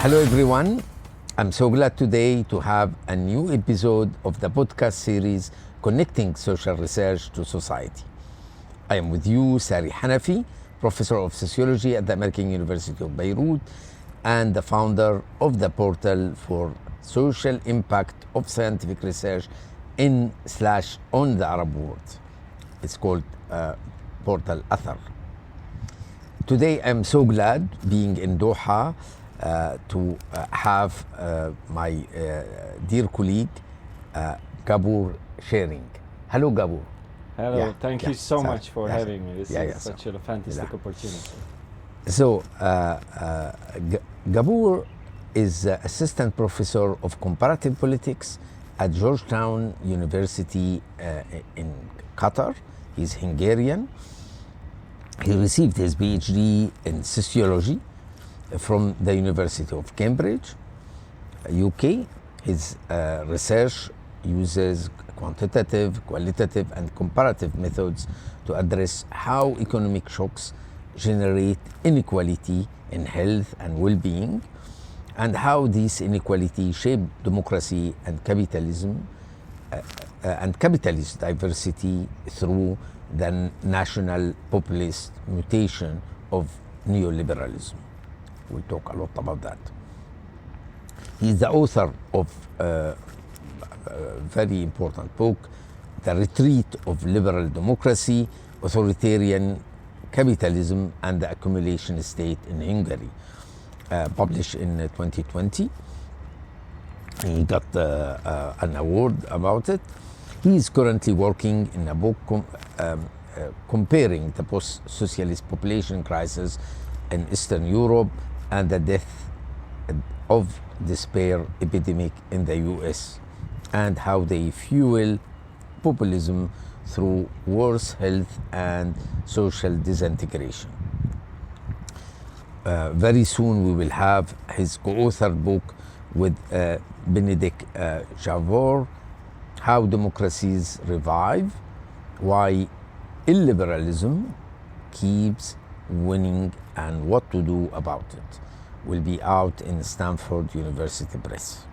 Hello everyone, I'm so glad today to have a new episode of the podcast series Connecting Social Research to Society. I am with you, Sari Hanafi, Professor of Sociology at the American University of Beirut and the founder of the portal for social impact of scientific research in/on the Arab world. It's called portal Athar. Today I'm so glad being in Doha to have my dear colleague Gabor Scheiring. Hello, Gabor. Hello, thank you so much for having me. This is such a fantastic opportunity. So, Gabor is assistant professor of comparative politics at Georgetown University in Qatar. He's Hungarian. He received his Ph.D. in sociology from the University of Cambridge, UK. His research uses quantitative, qualitative, and comparative methods to address how economic shocks generate inequality in health and well-being, and how these inequalities shape democracy and capitalism, and capitalist diversity through the national-populist mutation of neoliberalism. We'll talk a lot about that. He's the author of a very important book, The Retreat of Liberal Democracy, Authoritarian Capitalism and the Accumulative State in Hungary, published in 2020. He got an award about it. He is currently working in a book comparing the post-socialist population crisis in Eastern Europe and the death of despair epidemic in the US, and how they fuel populism through worse health and social disintegration. Very soon we will have his co-authored book with Benedict Javor, How Democracies Revive, Why Illiberalism Keeps Winning and What to Do About It. Will be out in Stanford University Press.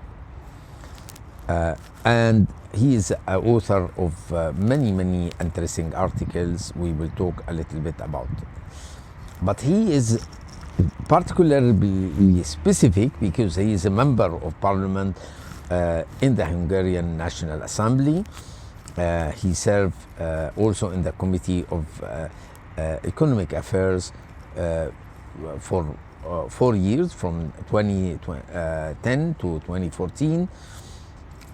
And he is an author of many interesting articles. We will talk a little bit about it. But he is particularly specific because he is a member of parliament in the Hungarian National Assembly. He served also in the Committee of Economic Affairs for 4 years, from 2010 to 2014.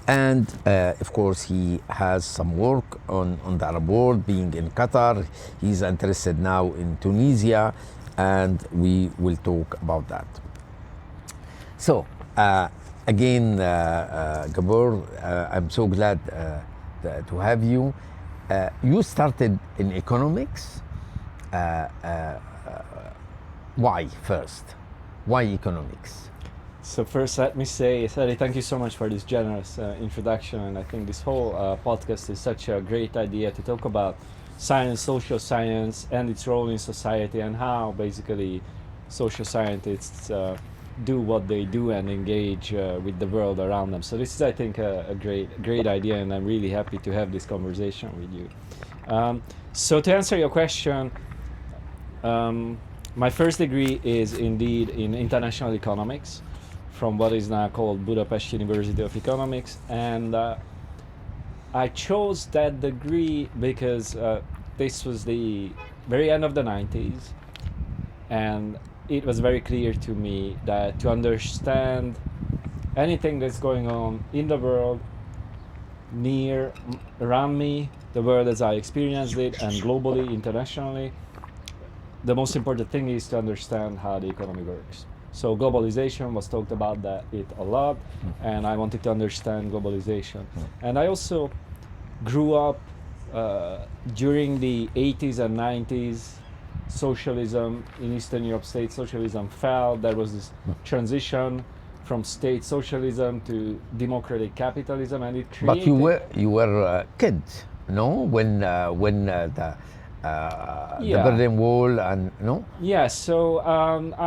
And of course, he has some work on the Arab world, being in Qatar. He's interested now in Tunisia, and we will talk about that. So, again, Gabor, I'm so glad to have you. You started in economics. Why first? Why economics? So first, let me say, Sari, thank you so much for this generous introduction. And I think this whole podcast is such a great idea to talk about science, social science, and its role in society, and how basically social scientists do what they do and engage with the world around them. So this is, I think, a great idea, and I'm really happy to have this conversation with you. So to answer your question, my first degree is indeed in international economics from what is now called Budapest University of Economics, and I chose that degree because this was the very end of the 90s, and it was very clear to me that to understand anything that's going on in the world, around me, the world as I experienced it, and globally, internationally, the most important thing is to understand how the economy works. So globalization was talked about it a lot, and I wanted to understand globalization. And I also grew up during the 80s and 90s. Socialism in Eastern Europe, state socialism fell. There was this transition from state socialism to democratic capitalism, and it created... But you were a kid, no? When the the Yeah. Berlin Wall and no? Yeah, so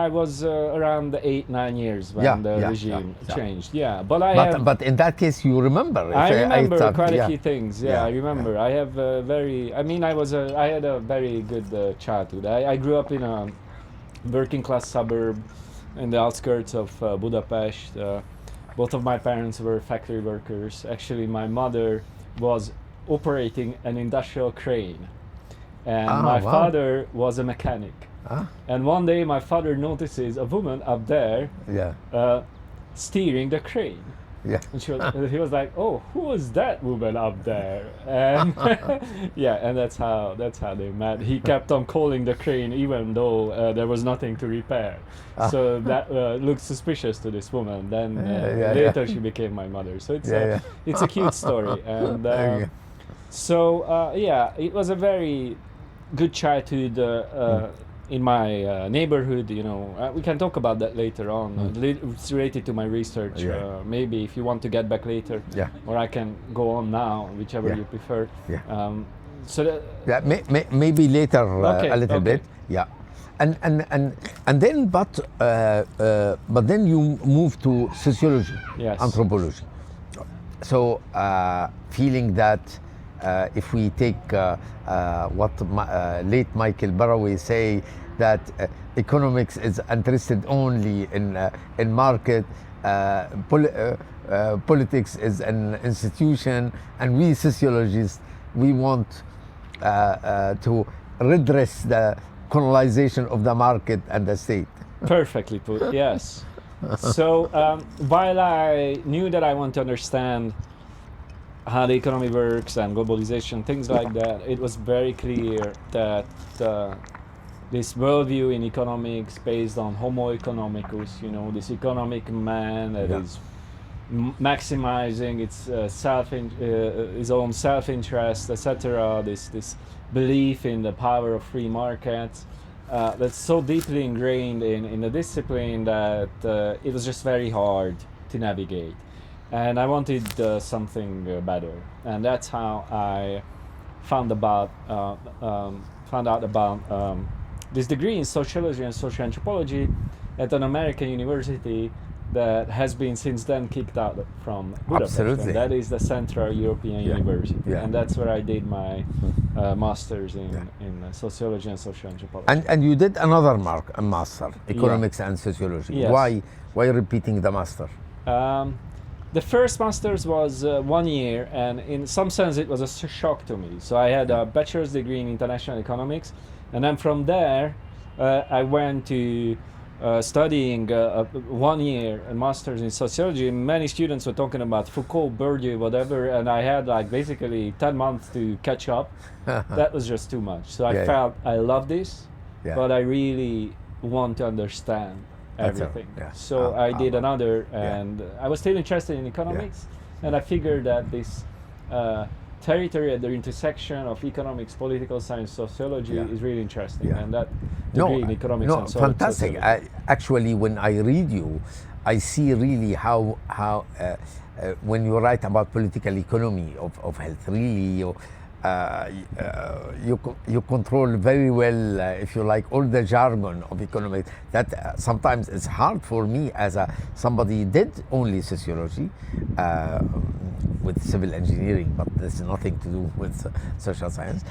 I was around 8-9 years when the regime changed. Yeah, but But in that case, you remember. I remember thought, quite a few things. Yeah, I remember. yeah. I have I had a very good childhood. I grew up in a working class suburb in the outskirts of Budapest. Both of my parents were factory workers. Actually, my mother was operating an industrial crane, and my father was a mechanic. And one day my father notices a woman up there steering the crane. Yeah. And he was like, "Oh, who is that woman up there?" And and that's how they met. He kept on calling the crane even though there was nothing to repair. So that looked suspicious to this woman. Then later she became my mother. So it's a cute story. And it was a very good childhood in my neighborhood. You know, we can talk about that later on. It's related to my research. Maybe if you want to get back later, or I can go on now, whichever you prefer. Maybe later a little bit. Yeah, and then but then you move to sociology, anthropology. So feeling that. If we take what late Michael Barraway say, that economics is interested only in market, politics is an institution, and we sociologists, we want to redress the colonization of the market and the state. Perfectly put, yes. So while I knew that I want to understand how the economy works and globalization, things like that, it was very clear that this worldview in economics based on homo economicus, you know, this economic man that is maximizing its his own self-interest, etc., this belief in the power of free markets, that's so deeply ingrained in the discipline that it was just very hard to navigate. And I wanted something better, and that's how I found out about this degree in sociology and social anthropology at an American university that has been since then kicked out from Budapest. Absolutely. And that is the Central European University, and that's where I did my master's in sociology and social anthropology. And you did another master, economics and sociology. Yes. Why repeating the master? The first master's was 1 year, and in some sense it was a shock to me. So I had a bachelor's degree in international economics, and then from there I went to studying 1 year a master's in sociology. Many students were talking about Foucault, Bourdieu, whatever, and I had like basically 10 months to catch up. That was just too much. So I felt I love this, but I really want to understand everything. So I did another, and I was still interested in economics, and I figured that this territory at the intersection of economics, political science, sociology is really interesting, and that degree in economics and social fantastic. Actually, when I read you, I see really how when you write about political economy of health, really you control very well, if you like, all the jargon of economics. That sometimes it's hard for me as somebody did only sociology with civil engineering, but there's nothing to do with social science.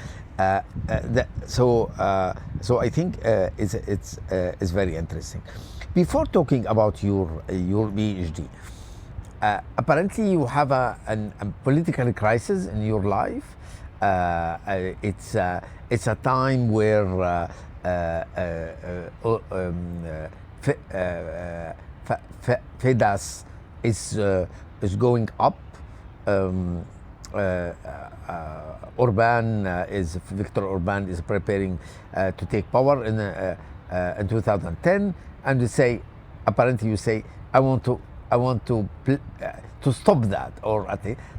So I think it's very interesting. Before talking about your PhD, apparently you have a political crisis in your life. It's a time where FEDAS is going up. Viktor Orban is preparing to take power in 2010, and apparently you say, I want to stop that,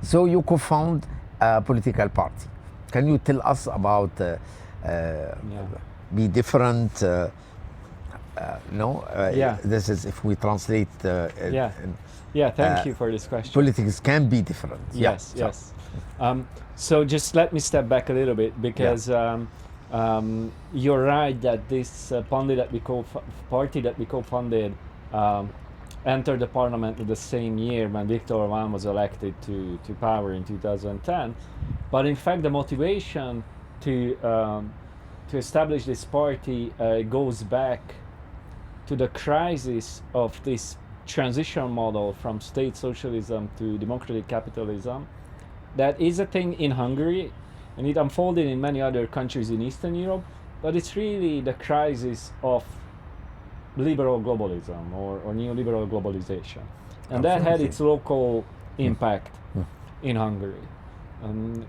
so you co-found a political party. Can you tell us about Be Different? This is if we translate. Thank you for this question. Politics can be different. Yes. So just let me step back a little bit, because You're right that this party that we co-funded entered the parliament in the same year when Viktor Orbán was elected to power in 2010. But in fact, the motivation to establish this party goes back to the crisis of this transition model from state socialism to democratic capitalism. That is a thing in Hungary, and it unfolded in many other countries in Eastern Europe, but it's really the crisis of liberal globalism or neoliberal globalization. And that had its local impact in Hungary.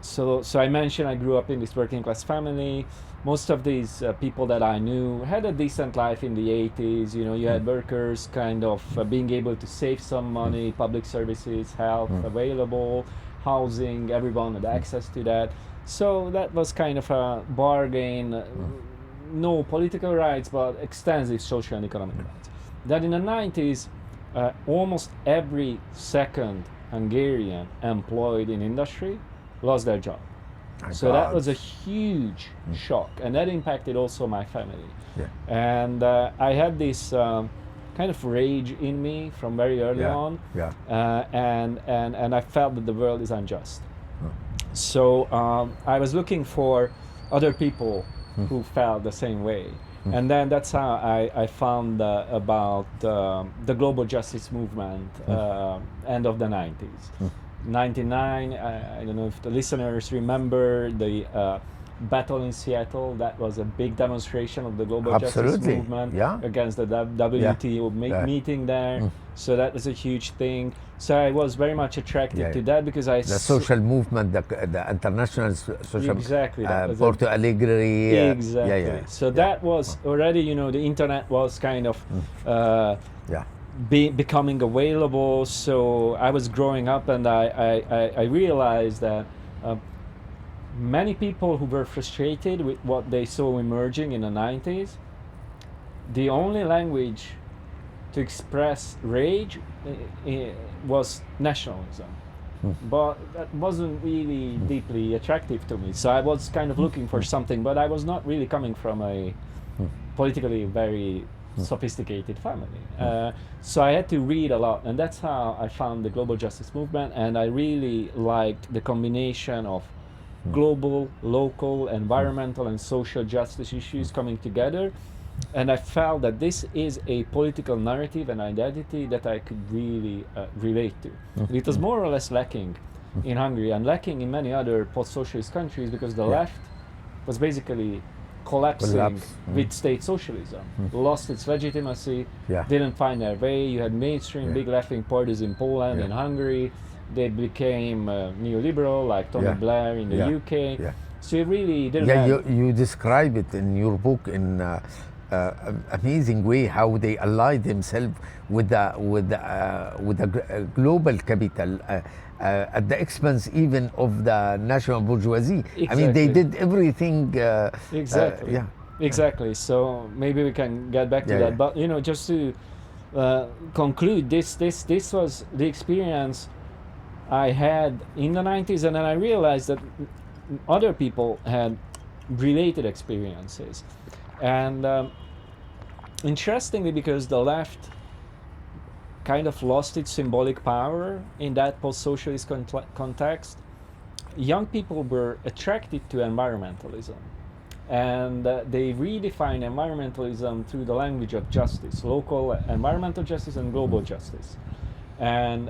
So I mentioned I grew up in this working class family. Most of these people that I knew had a decent life in the 80s. You know, you had workers kind of being able to save some money, public services, health available, housing, everyone had access to that. So that was kind of a bargain, no political rights, but extensive social and economic rights. Then in the 90s, almost every second Hungarian employed in industry lost their job. So that was a huge shock, and that impacted also my family. And I had this kind of rage in me from very early on, and I felt that the world is unjust. So I was looking for other people who felt the same way. And then that's how I found about the global justice movement end of the 90s. 99, I don't know if the listeners remember the battle in Seattle. That was a big demonstration of the global justice movement against the WTO meeting there. So that was a huge thing. So I was very much attracted to that because the social movement, the international social Porto Alegre. Exactly. So that was already, you know, the internet was kind of becoming available. So I was growing up, and I realized that many people who were frustrated with what they saw emerging in the 90s, the only language to express rage was nationalism. But that wasn't really deeply attractive to me. So I was kind of looking for something, but I was not really coming from a politically very sophisticated family. So I had to read a lot, and that's how I found the global justice movement, and I really liked the combination of global, local, environmental and social justice issues coming together. And I felt that this is a political narrative and identity that I could really relate to. It was more or less lacking in Hungary and lacking in many other post-socialist countries because the left was basically collapsing with state socialism, lost its legitimacy, didn't find their way. You had mainstream big left-wing parties in Poland and Hungary. They became neoliberal, like Tony Blair in the UK. So you really didn't have... You describe it in your book in amazing way how they allied themselves with the global capital at the expense even of the national bourgeoisie. I mean, they did everything. Exactly. So maybe we can get back to that. But you know, just to conclude, this was the experience I had in the 90s, and then I realized that other people had related experiences. And interestingly, because the left kind of lost its symbolic power in that post-socialist context, young people were attracted to environmentalism. And they redefined environmentalism through the language of justice, local environmental justice and global justice. And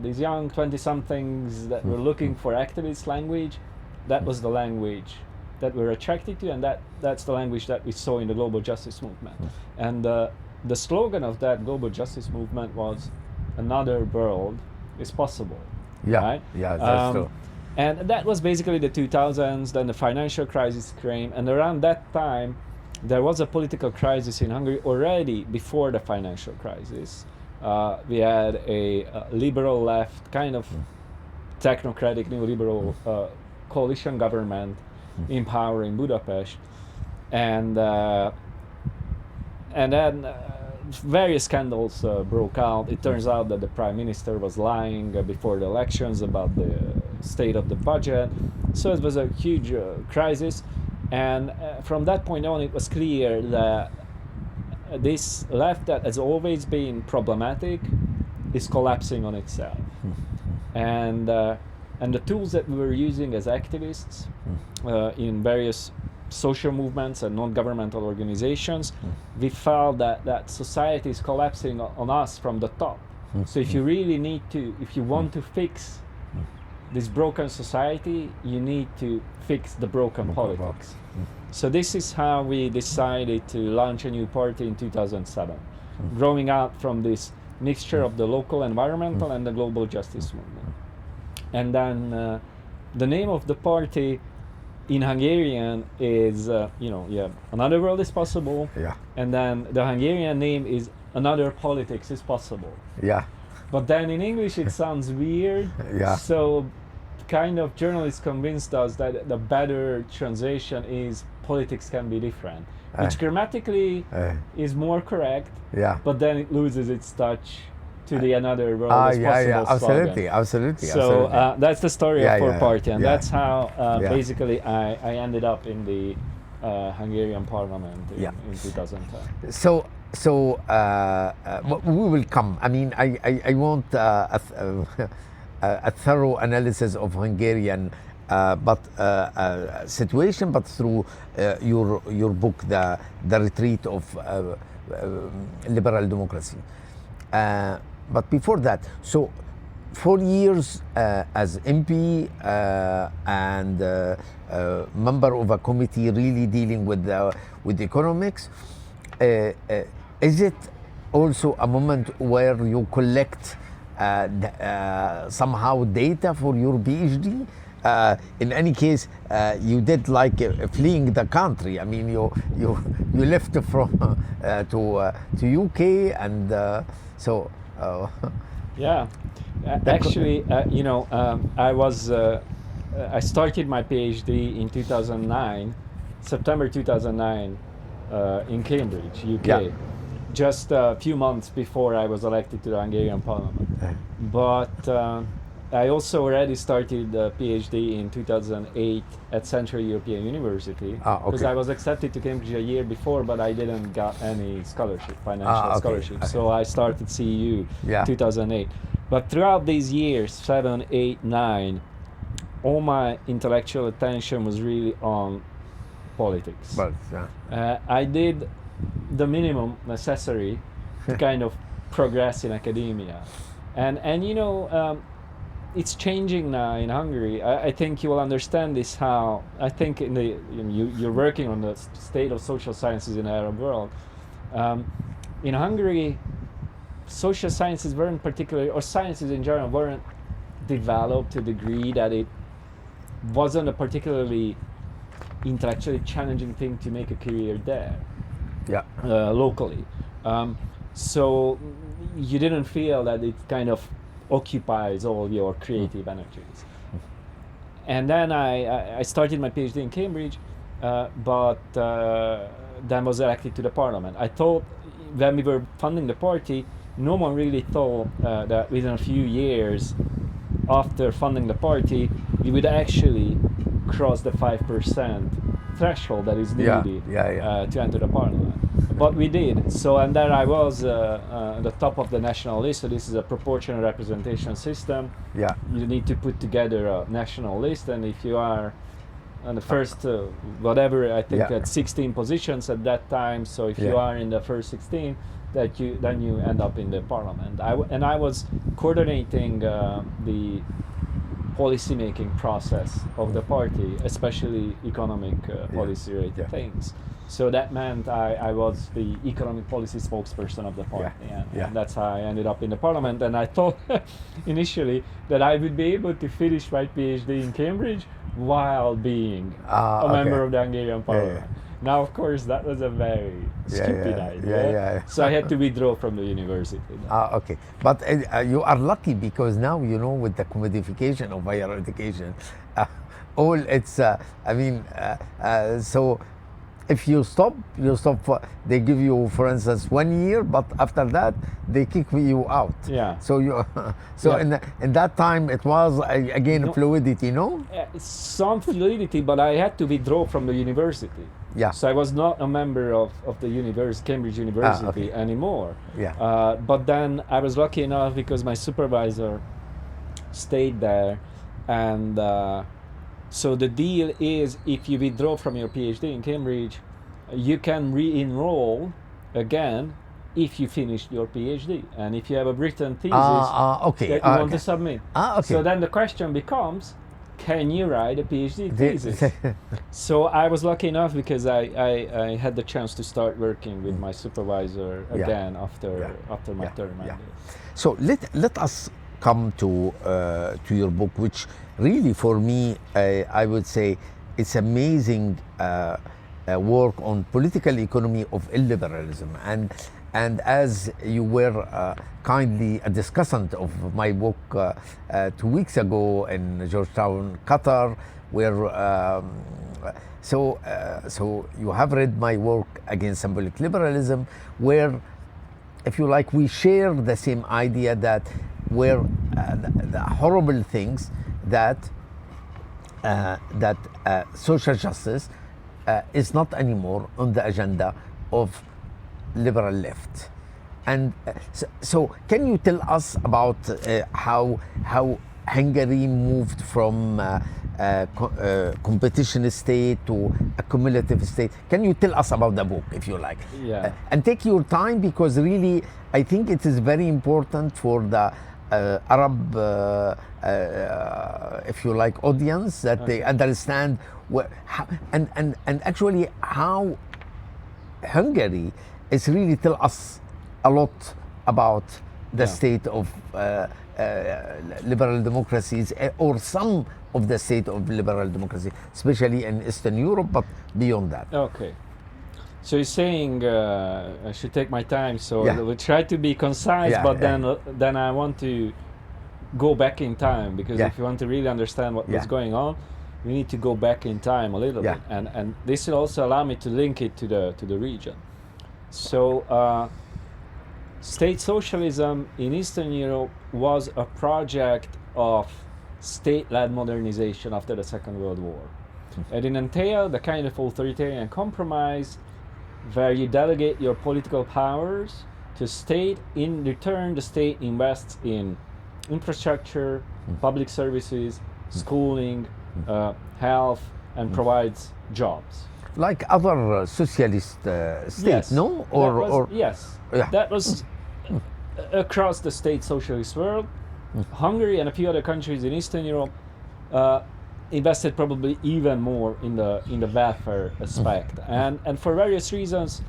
these young 20-somethings that were looking for activist language, that was the language that we're attracted to, and that's the language that we saw in the global justice movement. And the slogan of that global justice movement was, "Another world is possible." Right? Yeah, that's true. And that was basically the 2000s. Then the financial crisis came, and around that time, there was a political crisis in Hungary already before the financial crisis. We had a liberal left, kind of technocratic neoliberal coalition government in power in Budapest, and then various scandals broke out. It turns out that the prime minister was lying before the elections about the state of the budget. So it was a huge crisis. And from that point on, it was clear that this left that has always been problematic is collapsing on itself. And the tools that we were using as activists in various social movements and non-governmental organizations, we felt that society is collapsing on us from the top. So if you really need to, if you want to fix this broken society, you need to fix the broken politics. So this is how we decided to launch a new party in 2007, growing out from this mixture of the local environmental and the global justice movement. And then the name of the party in Hungarian is, another world is possible. Yeah. And then the Hungarian name is another politics is possible. Yeah. But then in English it sounds weird. Yeah. So kind of journalists convinced us that the better translation is politics can be different, which grammatically is more correct. Yeah. But then it loses its touch to the another world is possible absolutely, slogan. absolutely. So that's the story of our party, and yeah. that's how basically I ended up in the Hungarian parliament in 2010. So we will come. I mean, I want a thorough analysis of Hungarian situation, but through your book, the retreat of liberal democracy. But before that, so 4 years as MP and member of a committee really dealing with economics. Is it also a moment where you collect somehow data for your Ph.D.? In any case, you did like fleeing the country. I mean, you left from to UK, and so. Yeah, actually, I started my PhD in 2009, September 2009, in Cambridge, UK. Yeah. Just a few months before I was elected to the Hungarian parliament. But I also already started a PhD in 2008 at Central European University, because I was accepted to Cambridge a year before, but I didn't get any scholarship, financial scholarship. So I started CEU 2008. But throughout these years, 7, 8, 9, all my intellectual attention was really on politics. I did the minimum necessary to kind of progress in academia. And it's changing now in Hungary. I think you will understand this, how I think you're working on the state of social sciences in the Arab world. In Hungary, social sciences weren't particularly, or sciences in general, weren't developed to the degree that it wasn't a particularly intellectually challenging thing to make a career there. Locally. So you didn't feel that it kind of occupies all your creative energies. And then I started my PhD in Cambridge, but then was elected to the parliament. I thought when we were funding the party, no one really thought that within a few years after funding the party, we would actually cross the 5% threshold that is needed to enter the parliament. But we did. So, and there I was at the top of the national list. So this is a proportional representation system. You need to put together a national list, and if you are on the first, whatever, I think at 16 positions at that time. So if you are in the first 16, then you end up in the parliament. I was coordinating the policy-making process of the party, especially economic policy-related things. So that meant I was the economic policy spokesperson of the party, and that's how I ended up in the parliament. And I thought initially that I would be able to finish my PhD in Cambridge while being a member of the Hungarian parliament. Now, of course, that was a very stupid idea. So I had to withdraw from the university. Okay. But you are lucky, because now, with the commodification of higher education, so if you stop, they give you, for instance, 1 year, but after that they kick you out. Yeah. So you, so in that time it was again No. fluidity, no? Some fluidity, but I had to withdraw from the university. Yeah. So I was not a member of the Cambridge University okay. anymore. Yeah. But then I was lucky enough because my supervisor stayed there, and so the deal is if you withdraw from your PhD in Cambridge, you can re-enroll again if you finished your PhD, and if you have a written thesis okay. that you want to submit. Okay. So then the question becomes, can you write a PhD thesis? So I was lucky enough because I had the chance to start working with my supervisor again after my term. So let us come to your book, which really for me, I would say it's amazing work on political economy of illiberalism. And as you were kindly a discussant of my book 2 weeks ago in Georgetown, Qatar, where so you have read my work against symbolic liberalism, where, if you like, we share the same idea that where the horrible things that social justice is not anymore on the agenda of liberal left. And so can you tell us about how Hungary moved from competition state to accumulative state? Can you tell us about the book, if you like? Yeah. And take your time, because really I think it is very important for the Arab, if you like, audience, that they understand and actually how Hungary is really tell us a lot about the state of liberal democracies, or some of the state of liberal democracy, especially in Eastern Europe, but beyond that. Okay. So you're saying I should take my time, so we'll try to be concise, but then I want to go back in time, because if you want to really understand what's going on, we need to go back in time a little bit, and this will also allow me to link it to the region. So state socialism in Eastern Europe was a project of state-led modernization after the Second World War. And it entailed the kind of authoritarian compromise where you delegate your political powers to state. In return, the state invests in infrastructure, public services, schooling, health, and provides jobs. Like other socialist states, no? That was across the state socialist world. Hungary and a few other countries in Eastern Europe invested probably even more in the welfare aspect, and for various reasons,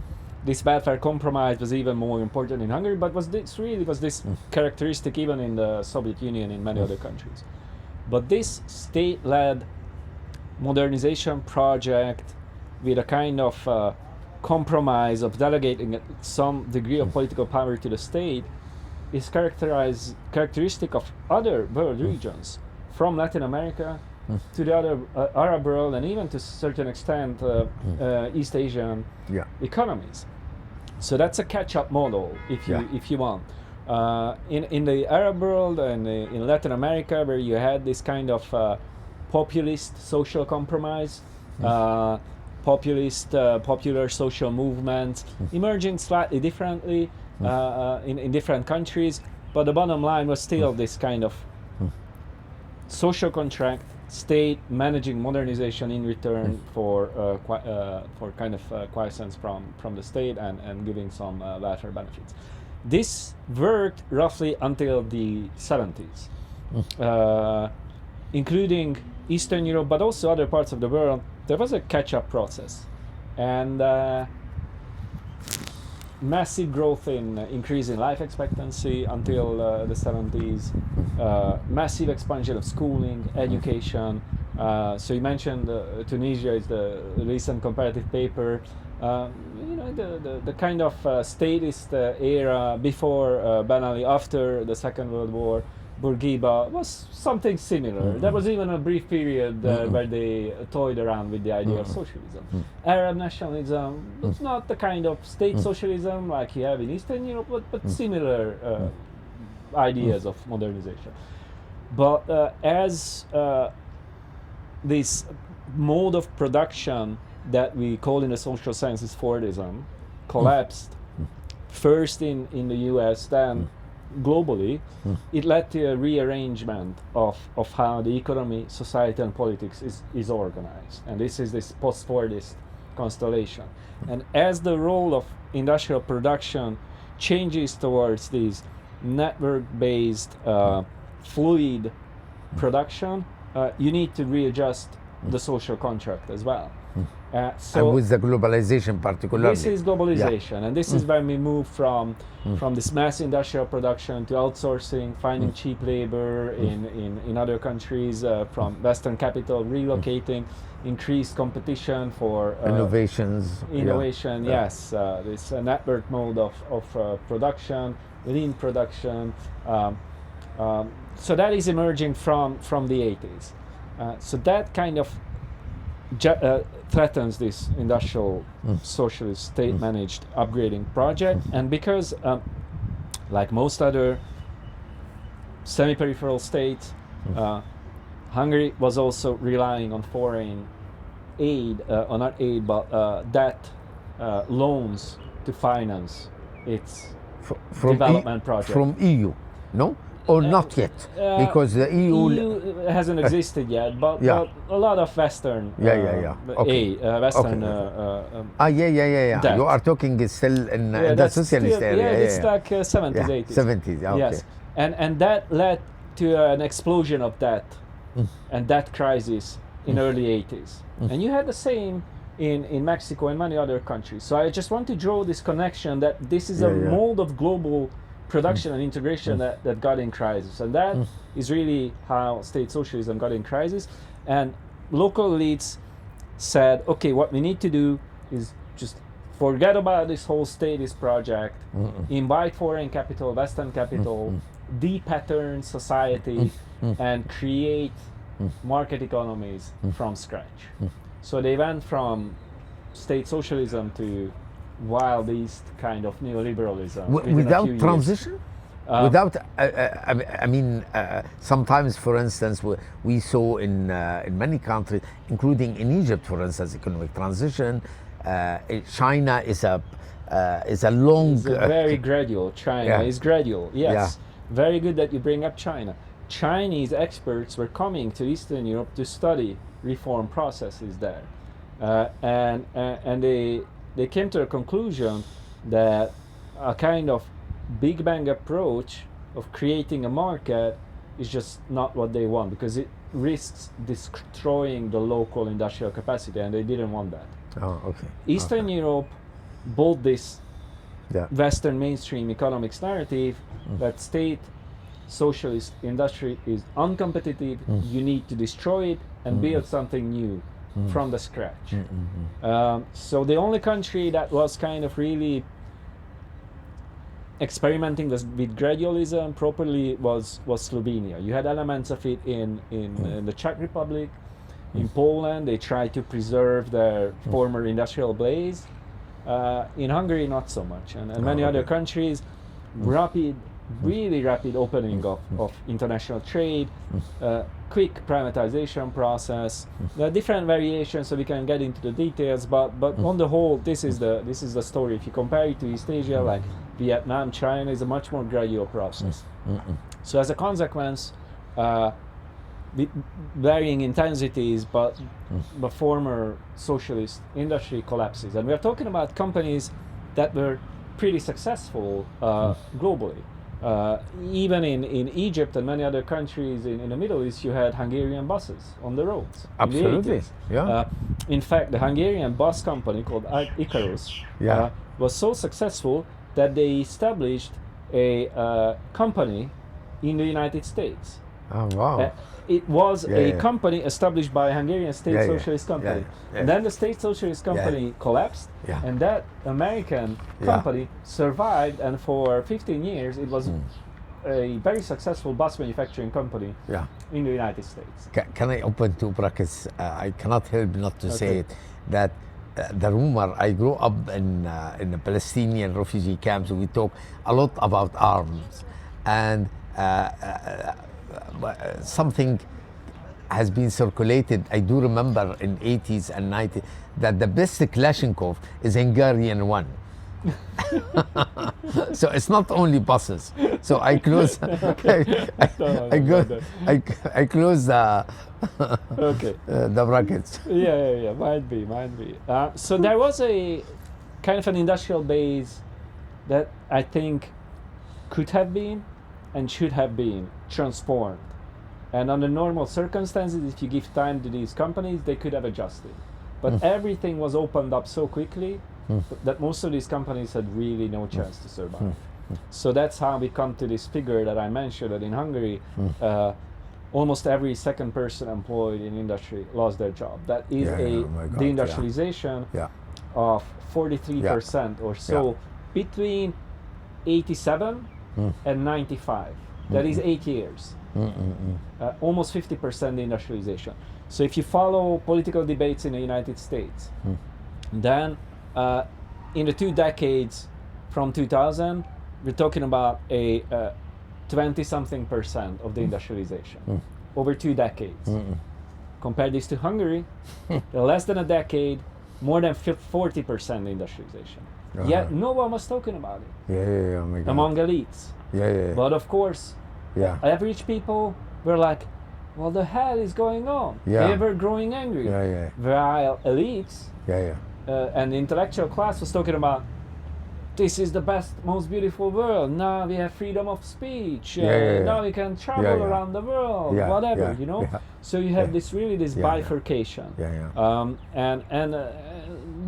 this welfare compromise was even more important in Hungary. But was this characteristic even in the Soviet Union, in many other countries? But this state-led modernization project, with a kind of compromise of delegating some degree of political power to the state, is characteristic of other world regions, from Latin America to the other Arab world, and even to a certain extent East Asian economies. So that's a catch-up model, if you want. In the Arab world and in Latin America, where you had this kind of populist social compromise, popular social movements emerging slightly differently in different countries, but the bottom line was still this kind of social contract, state managing modernization in return for kind of quiescence from the state and giving some welfare benefits. This worked roughly until the 70s, including Eastern Europe, but also other parts of the world. There was a catch-up process, and massive growth in increase in life expectancy until the 70s, massive expansion of schooling, education. So you mentioned Tunisia is the recent comparative paper. The kind of statist era before, Ben Ali after the Second World War, Bourguiba was something similar. There was even a brief period where they toyed around with the idea of socialism. Arab nationalism was not the kind of state socialism like you have in Eastern Europe, but similar ideas of modernization. But as this mode of production that we call in the social sciences Fordism collapsed, first in the US, then globally, it led to a rearrangement of how the economy, society, and politics is organized. And this is this post-Fordist constellation. And as the role of industrial production changes towards this network-based, fluid production, you need to readjust the social contract as well. And with the globalization particularly. This is globalization, and this is when we move from this mass industrial production to outsourcing, finding cheap labor in other countries, from Western capital relocating, increased competition for innovation, yes, this network mode of production, lean production. So that is emerging from the 80s. So that kind of threatens this industrial socialist state-managed upgrading project, and because like most other semi-peripheral states, Hungary was also relying on foreign aid, or not aid, but debt, loans to finance its development project. From EU, no? Or not yet, because the EU hasn't existed yet, but a lot of Western aid, Western debt. You are talking still in the socialist area. It's like 70s, 80s. 70s, okay. Yes, and that led to an explosion of debt and debt crisis in early 80s. And you had the same in Mexico and many other countries. So I just want to draw this connection that this is a mold of global production and integration that got in crisis, and that is really how state socialism got in crisis. And local elites said, okay, what we need to do is just forget about this whole statist project, invite foreign capital, Western capital, de-pattern society, and create market economies from scratch. So they went from state socialism to Wild East kind of neoliberalism without transition, without I mean sometimes, for instance, we saw in many countries, including in Egypt, for instance, economic transition. China is a long, it's very gradual. China is gradual. Yes, very good that you bring up China. Chinese experts were coming to Eastern Europe to study reform processes there, and they came to a conclusion that a kind of Big Bang approach of creating a market is just not what they want, because it risks destroying the local industrial capacity, and they didn't want that. Oh, okay. Eastern Europe bought this Western mainstream economics narrative that state socialist industry is uncompetitive, you need to destroy it and build something new from the scratch. So the only country that was kind of really experimenting with gradualism properly was Slovenia. You had elements of it in the Czech Republic, in Poland. They tried to preserve their former industrial blaze. In Hungary, not so much, and many other countries. Really rapid opening of international trade, quick privatization process. There are different variations, so we can get into the details. But on the whole, this is the story. If you compare it to East Asia, like Vietnam, China, is a much more gradual process. So as a consequence, with varying intensities, but the former socialist industry collapses, and we are talking about companies that were pretty successful globally. Even in Egypt and many other countries in the Middle East, you had Hungarian buses on the roads. Absolutely, in fact, the Hungarian bus company called Icarus was so successful that they established a company in the United States. Oh, wow. It was a company established by a Hungarian state socialist company. And then the state socialist company collapsed, and that American company survived, and for 15 years it was a very successful bus manufacturing company Yeah. in the United States. Can I open two brackets? I cannot help not to say Okay. it, that the rumor, I grew up in the Palestinian refugee camps. We talk a lot about arms, and something has been circulated. I do remember in 80s and 90s that the best Kalashnikov is Hungarian one. So it's not only buses. So I close. I close Okay. the brackets. Yeah. Might be. So there was a kind of an industrial base that I think could have been and should have been transformed. And under normal circumstances, if you give time to these companies, they could have adjusted. But everything was opened up so quickly that most of these companies had really no chance to survive. So that's how we come to this figure that I mentioned, that in Hungary, almost every second person employed in industry lost their job. That is Oh my God, deindustrialization Yeah. of 43% or so between 87 and 95. That is 8 years. Almost 50% industrialization. So if you follow political debates in the United States, then in the 2 decades from 2000, we're talking about a 20-something% of the industrialization over 2 decades. Compare this to Hungary, less than a decade, more than 40% industrialization. Yet no one was talking about it Yeah. Oh my God. among elites. Yeah. But of course, Yeah. average people were like, what the hell is going on? Yeah. They were growing angry. Yeah. While elites Yeah. and the intellectual class was talking about, this is the best, most beautiful world. Now we have freedom of speech. Now we can travel around the world, whatever, you know. Yeah. So you have this bifurcation. Yeah. And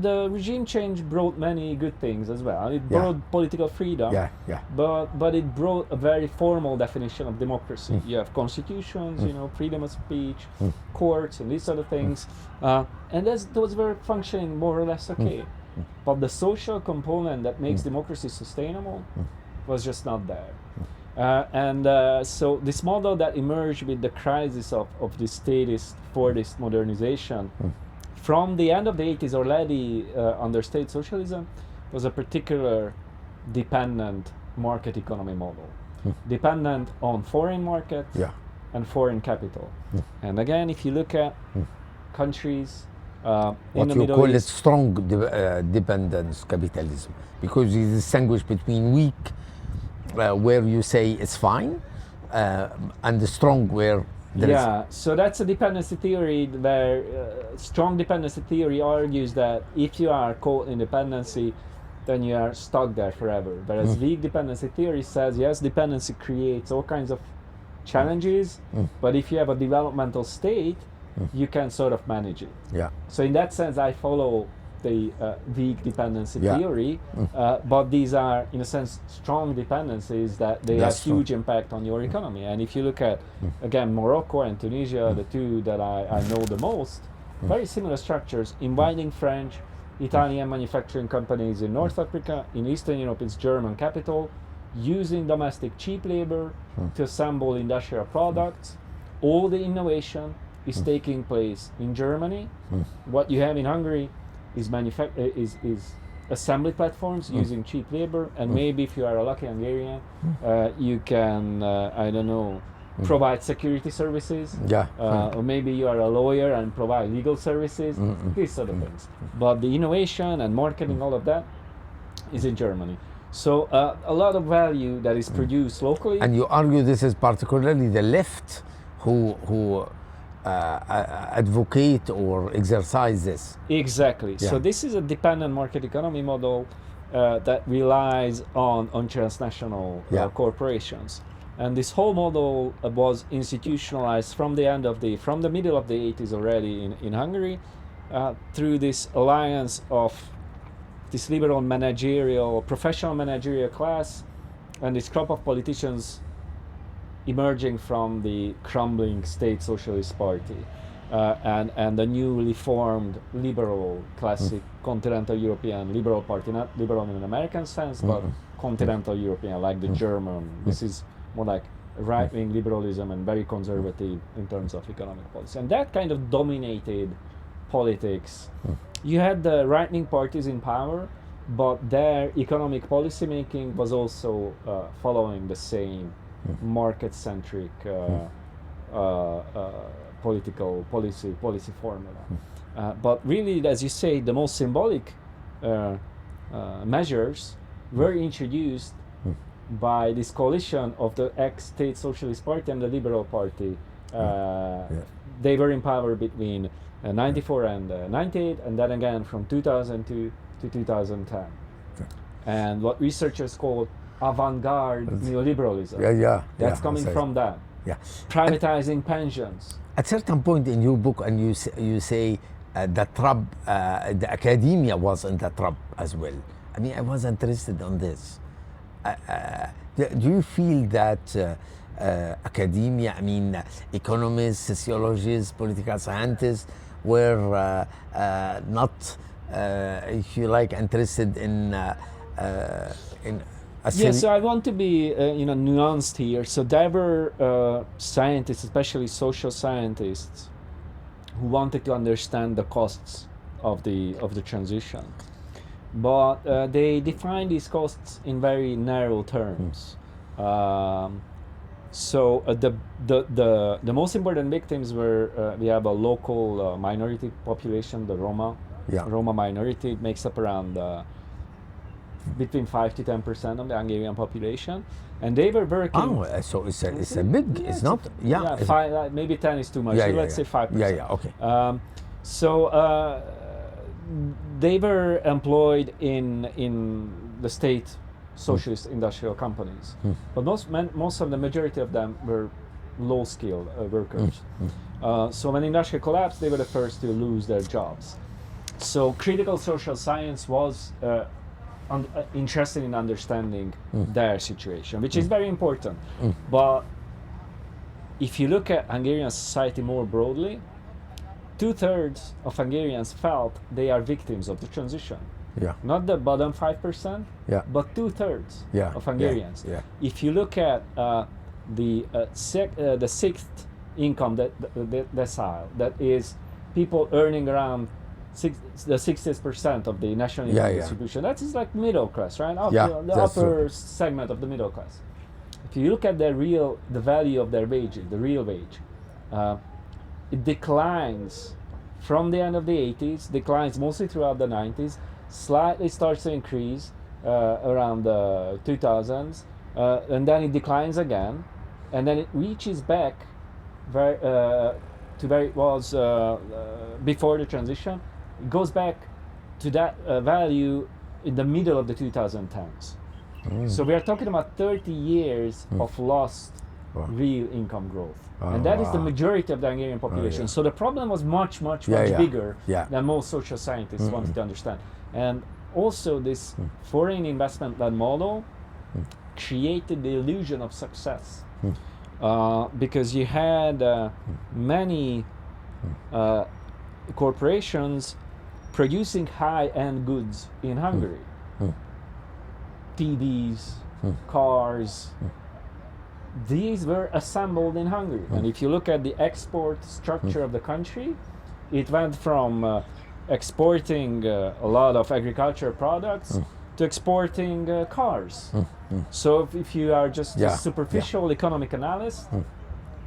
the regime change brought many good things as well. It brought political freedom. Yeah. But it brought a very formal definition of democracy. You have constitutions, you know, freedom of speech, courts, and these sort of things, and those were functioning more or less okay. But the social component that makes democracy sustainable was just not there. So this model that emerged with the crisis of the statist, Fordist modernization from the end of the 80s already under state socialism was a particular dependent market economy model, dependent on foreign markets and foreign capital. And again, if you look at countries in What the you Middle call it East, strong dependence capitalism, because you distinguish between weak, where you say it's fine, and the strong where there is. So that's a dependency theory where strong dependency theory argues that if you are caught in dependency, then you are stuck there forever. Whereas weak dependency theory says, yes, dependency creates all kinds of challenges, but if you have a developmental state, you can sort of manage it. Yeah. So in that sense, I follow the weak dependency theory, but these are, in a sense, strong dependencies that they That's have huge impact on your economy. And if you look at, again, Morocco and Tunisia, the two that I know the most, very similar structures, inviting French, Italian manufacturing companies in North Africa, in Eastern Europe, it's German capital, using domestic cheap labor to assemble industrial products. All the innovation is taking place in Germany. What you have in Hungary is assembly platforms using cheap labor, and maybe if you are a lucky Hungarian, you can provide security services. Or maybe you are a lawyer and provide legal services. These sort of things. But the innovation and marketing, all of that, is in Germany. So a lot of value that is produced locally. And you argue this is particularly the left who advocate or exercise this. Exactly. So this is a dependent market economy model that relies on transnational corporations, and this whole model was institutionalized from the middle of the 80s already in Hungary through this alliance of this liberal professional managerial class and this crop of politicians emerging from the crumbling state socialist party and the newly formed liberal classic continental European liberal party, not liberal in an American sense, but continental European, like the German. This is more like right-wing liberalism and very conservative in terms of economic policy. And that kind of dominated politics. You had the right-wing parties in power, but their economic policy making was also following the same market-centric political policy formula. But really, as you say, the most symbolic measures were introduced by this coalition of the ex-State Socialist Party and the Liberal Party. They were in power between 94 and 98, and then again from 2002 to 2010. And what researchers call avant-garde neoliberalism. That's coming from that. Privatizing pensions. At certain point in your book, and you say the trap, the academia was in the trap as well. I mean, I was interested on this. Do you feel that academia, I mean, economists, sociologists, political scientists were not, if you like, interested in Yes, so I want to be nuanced here. So there were scientists, especially social scientists, who wanted to understand the costs of the transition, but they defined these costs in very narrow terms. So the most important victims were we have a local minority population, the Roma. Roma minority makes up around between 5 to 10% of the Hungarian population, and they were working. Oh, so it's a big. It's not. Five, maybe 10 is too much. So let's say 5%. Okay. So they were employed in the state socialist industrial companies, but most of the majority of them were low-skilled workers. So when industry collapsed, they were the first to lose their jobs. So critical social science was interested in understanding their situation, which is very important. But if you look at Hungarian society more broadly, 2/3 of Hungarians felt they are victims of the transition. Not the bottom 5%, but 2/3 of Hungarians. If you look at the sixth income decile, that is people earning around the 60% of the national income distribution. That is like middle class, right? The upper segment of the middle class. If you look at the value of their wages, the real wage, it declines from the end of the 80s, declines mostly throughout the 90s, slightly starts to increase around the 2000s, and then it declines again, and then it reaches back to where it was before the transition. It goes back to that value in the middle of the 2010s. So we are talking about 30 years of lost real income growth. And that is the majority of the Hungarian population. So the problem was much bigger than most social scientists wanted to understand. And also this foreign investment-led model created the illusion of success. Because you had many corporations producing high-end goods in Hungary. TVs, cars, these were assembled in Hungary. And if you look at the export structure of the country, it went from exporting a lot of agricultural products to exporting cars. So if you are just a superficial economic analyst,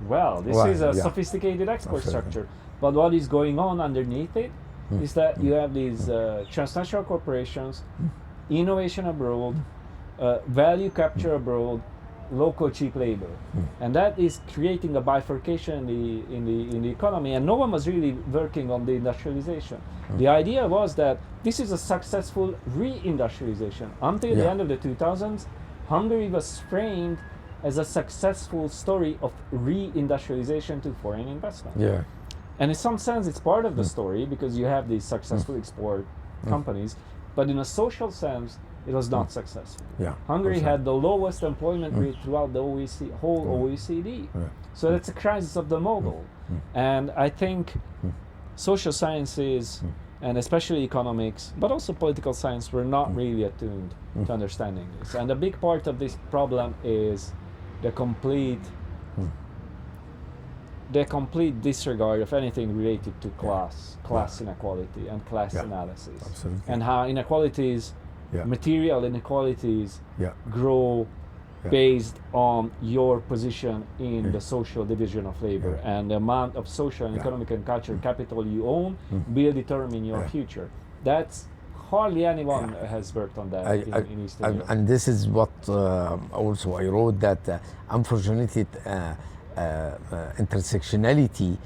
well, this is a sophisticated export structure. But what is going on underneath it is that you have these transnational corporations, innovation abroad, value capture abroad, local cheap labor, and that is creating a bifurcation in the economy. And no one was really working on the industrialization. The idea was that this is a successful re-industrialization. Until the end of the 2000s, Hungary was framed as a successful story of re-industrialization to foreign investment. And in some sense, it's part of the story because you have these successful export companies, but in a social sense, it was not successful. Hungary had the lowest employment rate throughout the whole OECD. So that's a crisis of the model. And I think social sciences, and especially economics, but also political science, were not really attuned to understanding this. And a big part of this problem is the complete disregard of anything related to class inequality and class analysis. Absolutely. And how inequalities, material inequalities, grow based on your position in the social division of labor, and the amount of social and economic and cultural capital you own will determine your future. That's hardly anyone has worked on that in Eastern Europe. And this is what also I wrote, that unfortunately intersectionality,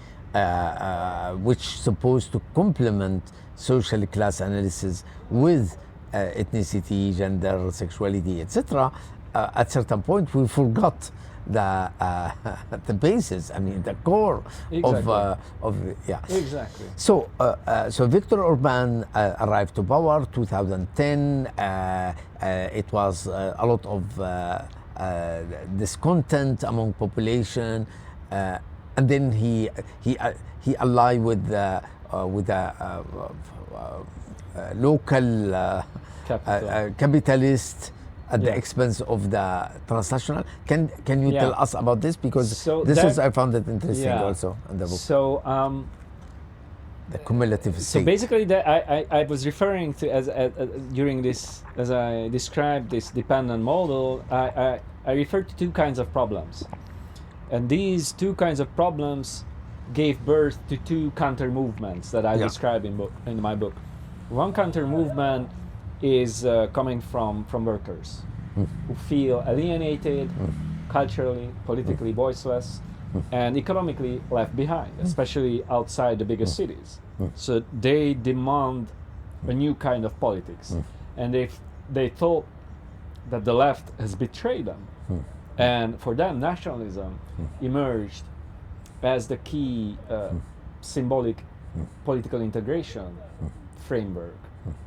which supposed to complement social class analysis with ethnicity, gender, sexuality, etc. At certain point, we forgot the basis. I mean, the core of Exactly. So, so Viktor Orban arrived to power 2010. It was a lot of discontent among population, and then he allied with local capitalist at the expense of the transnational. Can you tell us about this, because I found it interesting also in the book. So the cumulative state. So basically, I was referring to as during this, as I described this dependent model, I referred to two kinds of problems, and these two kinds of problems gave birth to two counter movements that I describe in my book. One counter movement is coming from workers who feel alienated, culturally, politically voiceless, and economically left behind, especially outside the biggest cities. So they demand a new kind of politics, and they thought that the left has betrayed them, and for them nationalism emerged as the key symbolic political integration framework.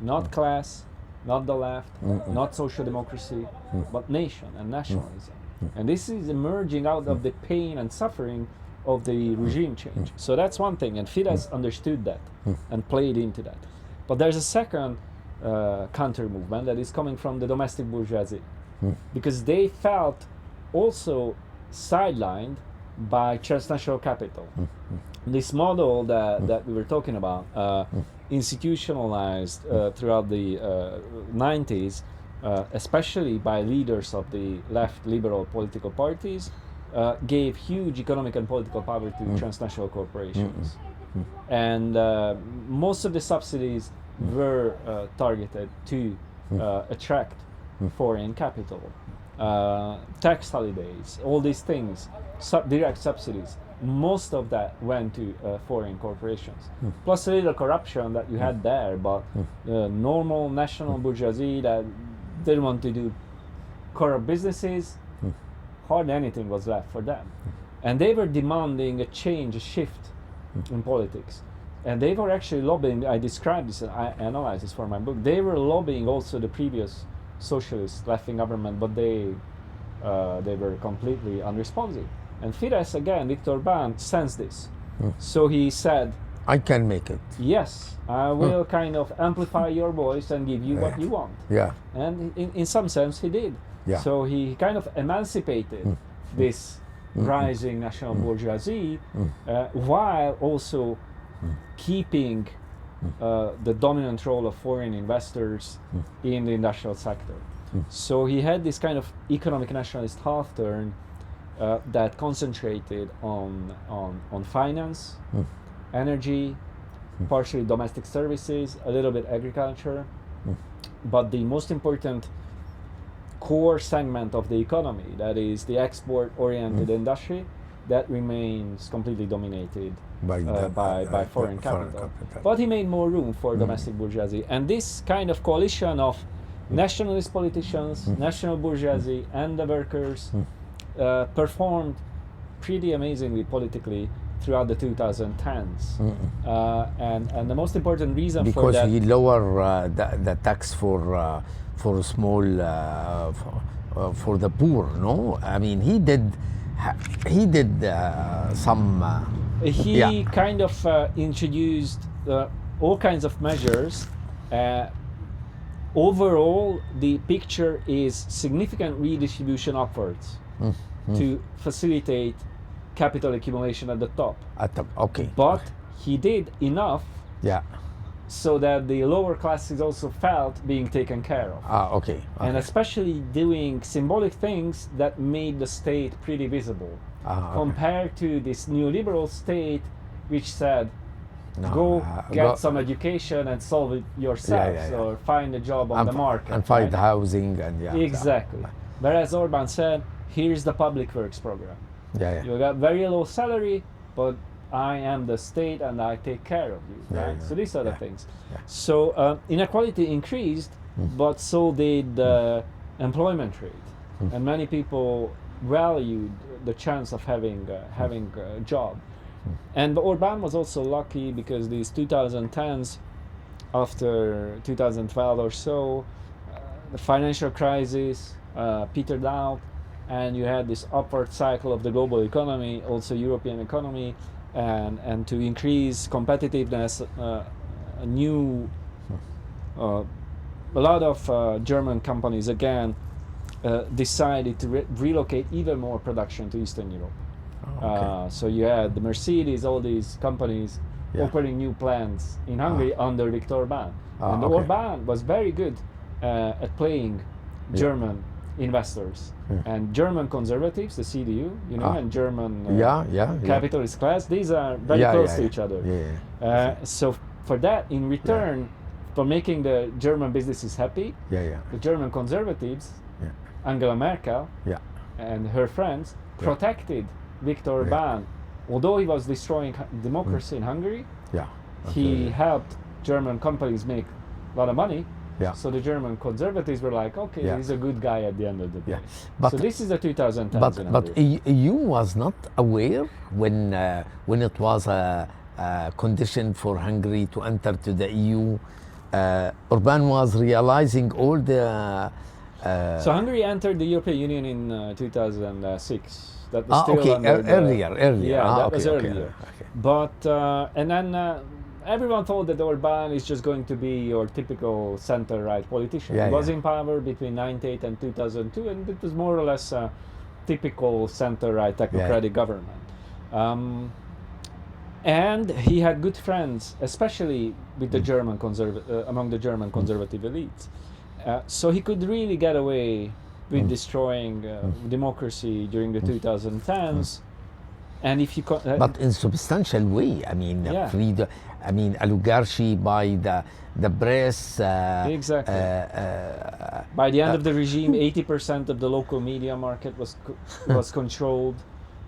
Not class, not the left, not social democracy, but nation and nationalism. And this is emerging out of the pain and suffering of the regime change. So that's one thing, and Fidesz understood that and played into that. But there's a second counter movement that is coming from the domestic bourgeoisie, because they felt also sidelined by transnational capital. This model that we were talking about, institutionalized throughout the 90s, especially by leaders of the left liberal political parties, gave huge economic and political power to transnational corporations. And most of the subsidies were targeted to attract foreign capital. Tax holidays, all these things, direct subsidies, most of that went to foreign corporations. Plus a little corruption that you had there, but normal national bourgeoisie that didn't want to do corrupt businesses, hardly anything was left for them. And they were demanding a change, a shift in politics. And they were actually lobbying, I described this and I analyzed this for my book, they were lobbying also the previous socialist left-wing government, but they were completely unresponsive. And Fidesz, again, Viktor Orban, sensed this. So he said, I can make it. Yes, I will kind of amplify your voice and give you what you want. And in some sense he did. So he kind of emancipated this rising national bourgeoisie while also keeping the dominant role of foreign investors in the industrial sector. So he had this kind of economic nationalist half turn that concentrated on finance, energy, partially domestic services, a little bit agriculture, but the most important core segment of the economy, that is the export-oriented industry, that remains completely dominated by foreign capital. But he made more room for domestic bourgeoisie, and this kind of coalition of nationalist politicians, national bourgeoisie, and the workers performed pretty amazingly politically throughout the 2010s. And the most important reason for that... Because he lowered the tax for small, for the poor, no? I mean, he did some... He kind of introduced all kinds of measures. Overall, the picture is significant redistribution upwards. to facilitate capital accumulation at the top. Okay. But he did enough Yeah. so that the lower classes also felt being taken care of. Okay. And especially doing symbolic things that made the state pretty visible, compared to this neoliberal state which said, go get some education and solve it yourselves, or find a job on the market. And find housing and Exactly. Whereas Orban said, here's the public works program. You got very low salary, but I am the state and I take care of you. Right? So these are the things. So inequality increased, but so did the employment rate. And many people valued the chance of having a job. And Orban was also lucky because these 2010s, after 2012 or so, the financial crisis petered out, and you had this upward cycle of the global economy, also European economy, and to increase competitiveness, a lot of German companies again decided to relocate even more production to Eastern Europe. So you had the Mercedes, all these companies opening new plants in Hungary under Viktor Orban. And Orban was very good at playing German investors and German conservatives, the CDU, and German capitalist class. These are very close to each other. So for that, in return, for making the German businesses happy, the German conservatives, Angela Merkel and her friends, protected Viktor Orban. Although he was destroying democracy in Hungary, he helped German companies make a lot of money. So the German conservatives were like, okay, he's a good guy at the end of the day. So this is the 2010s. But EU was not aware when it was a condition for Hungary to enter to the EU. Orban was realizing all the. So Hungary entered the European Union in 2006. That was still earlier. Yeah, that was earlier. But and then everyone thought that Orban is just going to be your typical center-right politician. He was in power between 1998 and 2002, and it was more or less a typical center-right technocratic government. And he had good friends, especially with the German among the German conservative elites. So he could really get away with destroying democracy during the 2010s. And if you but in substantial way, I mean, freedom. I mean, oligarchy by the press. Exactly. By the end of the regime, 80% of the local media market was controlled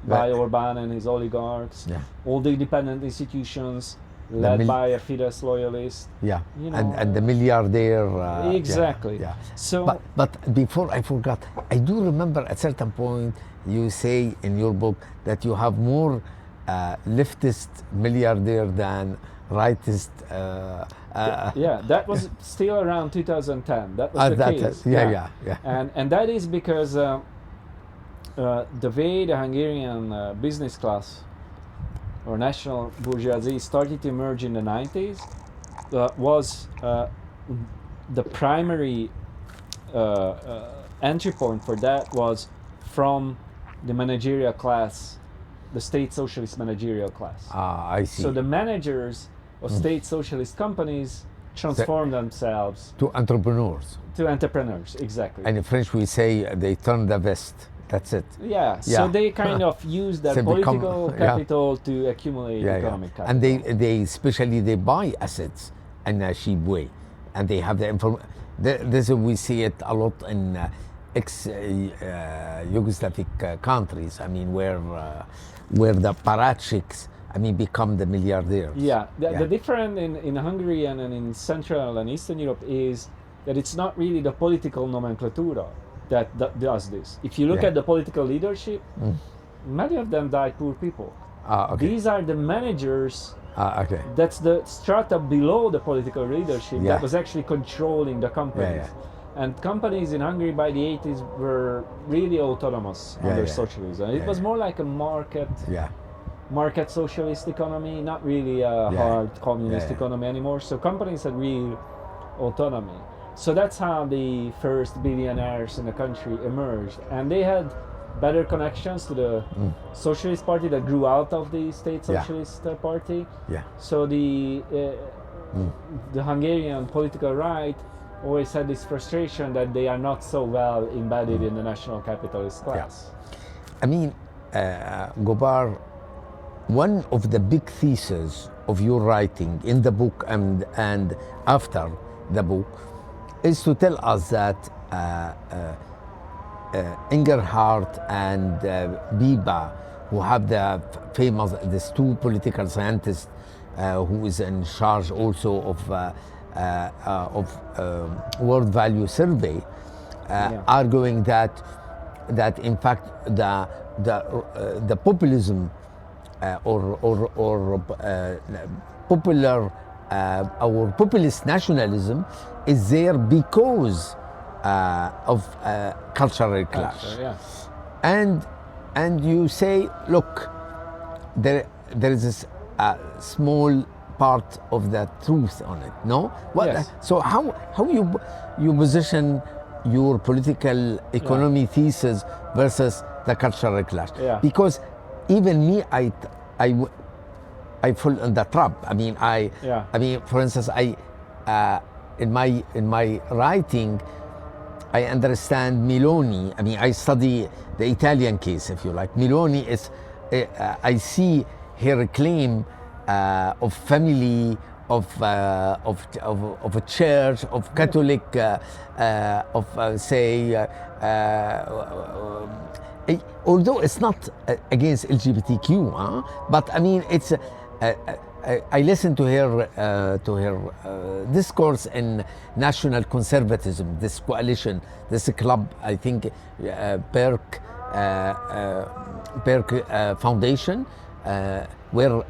by Orban and his oligarchs. All the independent institutions led by a Fidesz loyalist. And the milliardaire. Exactly. So, but before I forgot, I do remember at certain point you say in your book that you have more leftist milliardaire than rightist. That was still around 2010. That was the case. And that is because the way the Hungarian business class or national bourgeoisie started to emerge in the 90s was the primary entry point for that was from the managerial class, the state socialist managerial class. I see. So the managers of state socialist companies transform themselves to entrepreneurs. To entrepreneurs, exactly. And in French we say they turn the vest. That's it. So they kind of use their political capital to accumulate economic capital. And they especially they buy assets in a cheap way, and they have the information. This we see it a lot in ex-Yugoslavic countries. I mean, where the parachiks, I mean, become the milliardaires. The difference in Hungary and in Central and Eastern Europe is that it's not really the political nomenclatura that does this. If you look at the political leadership, many of them died poor people. These are the managers. That's the strata below the political leadership that was actually controlling the companies. And companies in Hungary by the 80s were really autonomous under socialism. It was more like a market socialist economy, not really a hard communist economy anymore. So companies had real autonomy. So that's how the first billionaires in the country emerged. And they had better connections to the Socialist Party that grew out of the State Socialist Party. Yeah. So the Hungarian political right always had this frustration that they are not so well embedded in the national capitalist class. I mean, Gabor, one of the big theses of your writing in the book and after the book is to tell us that Ingerhart and Biba, who have the famous, these two political scientists who is in charge also of world value survey, arguing that in fact the populism or popular or populist nationalism is there because of cultural clash. And you say, look, there is this small part of the truth on it. No, so how you position your political economy thesis versus the cultural clash? Because even me, I fall in the trap. I mean, I mean, for instance, in my writing, I understand Meloni. I mean, I study the Italian case, if you like. Meloni is, I see her claim of family, of a church, of Catholic, although it's not against LGBTQ, but I mean, it's. I listened to her discourse in national conservatism, this coalition, this club, I think, Perk Foundation, where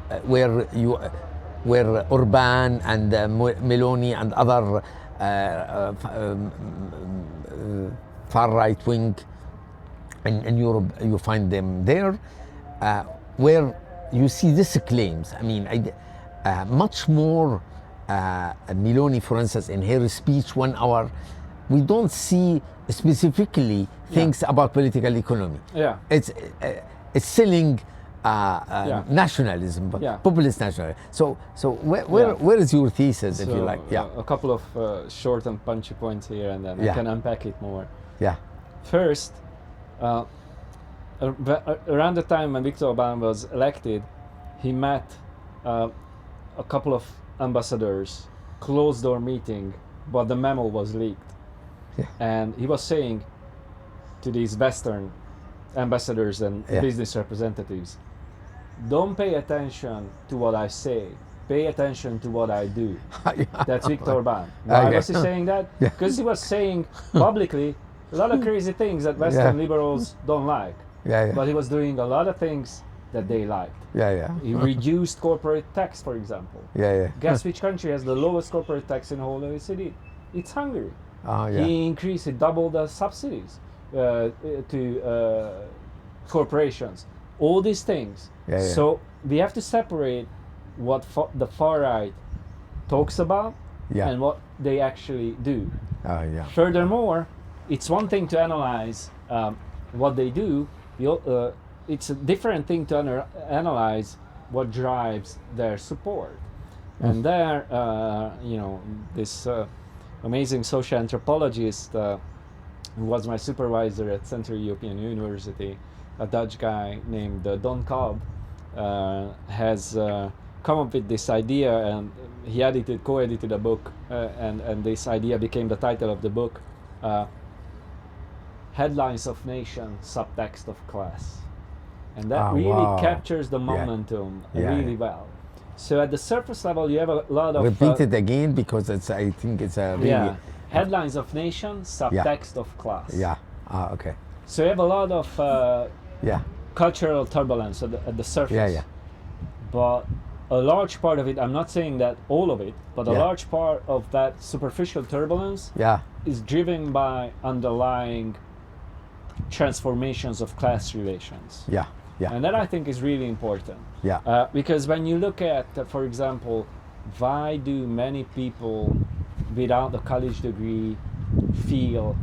Orban and Meloni and other far right wing in Europe, you find them there, where you see these claims. I mean, much more Meloni, for instance, in her speech 1 hour, we don't see specifically things about political economy. It's selling nationalism, populist nationalism. So where is your thesis, if you like? A couple of short and punchy points here, and then I can unpack it more. First, around the time when Viktor Orbán was elected, he met a couple of ambassadors, closed door meeting, but the memo was leaked. And he was saying to these Western ambassadors and business representatives, don't pay attention to what I say, pay attention to what I do. That's Viktor Orbán. Why was he saying that? Because he was saying publicly a lot of crazy things that Western liberals don't like. But he was doing a lot of things that they liked. He reduced corporate tax, for example. Guess which country has the lowest corporate tax in the whole OECD? It's Hungary. He doubled the subsidies to corporations. All these things. So we have to separate what the far right talks about and what they actually do. Furthermore, it's one thing to analyze what they do. It's a different thing to analyze what drives their support. And there, this amazing social anthropologist who was my supervisor at Central European University, a Dutch guy named Don Cobb, has come up with this idea, and he co-edited a book, and this idea became the title of the book, Headlines of Nation, Subtext of Class. And that really captures the momentum really well. So at the surface level, you have a lot of... Repeat it again, because I think it's a really... Headlines of Nation, Subtext of Class. Okay. So you have a lot of cultural turbulence at the surface. But a large part of it, I'm not saying that all of it, but a large part of that superficial turbulence is driven by underlying transformations of class relations. And that I think is really important. Because when you look at, for example, why do many people without a college degree feel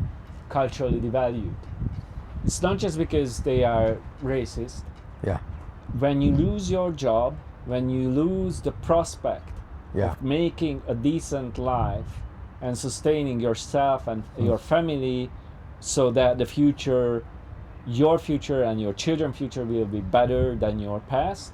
culturally devalued? It's not just because they are racist. Yeah. When you lose your job, when you lose the prospect Yeah. of making a decent life and sustaining yourself and your family, so that the future, your future and your children's future will be better than your past.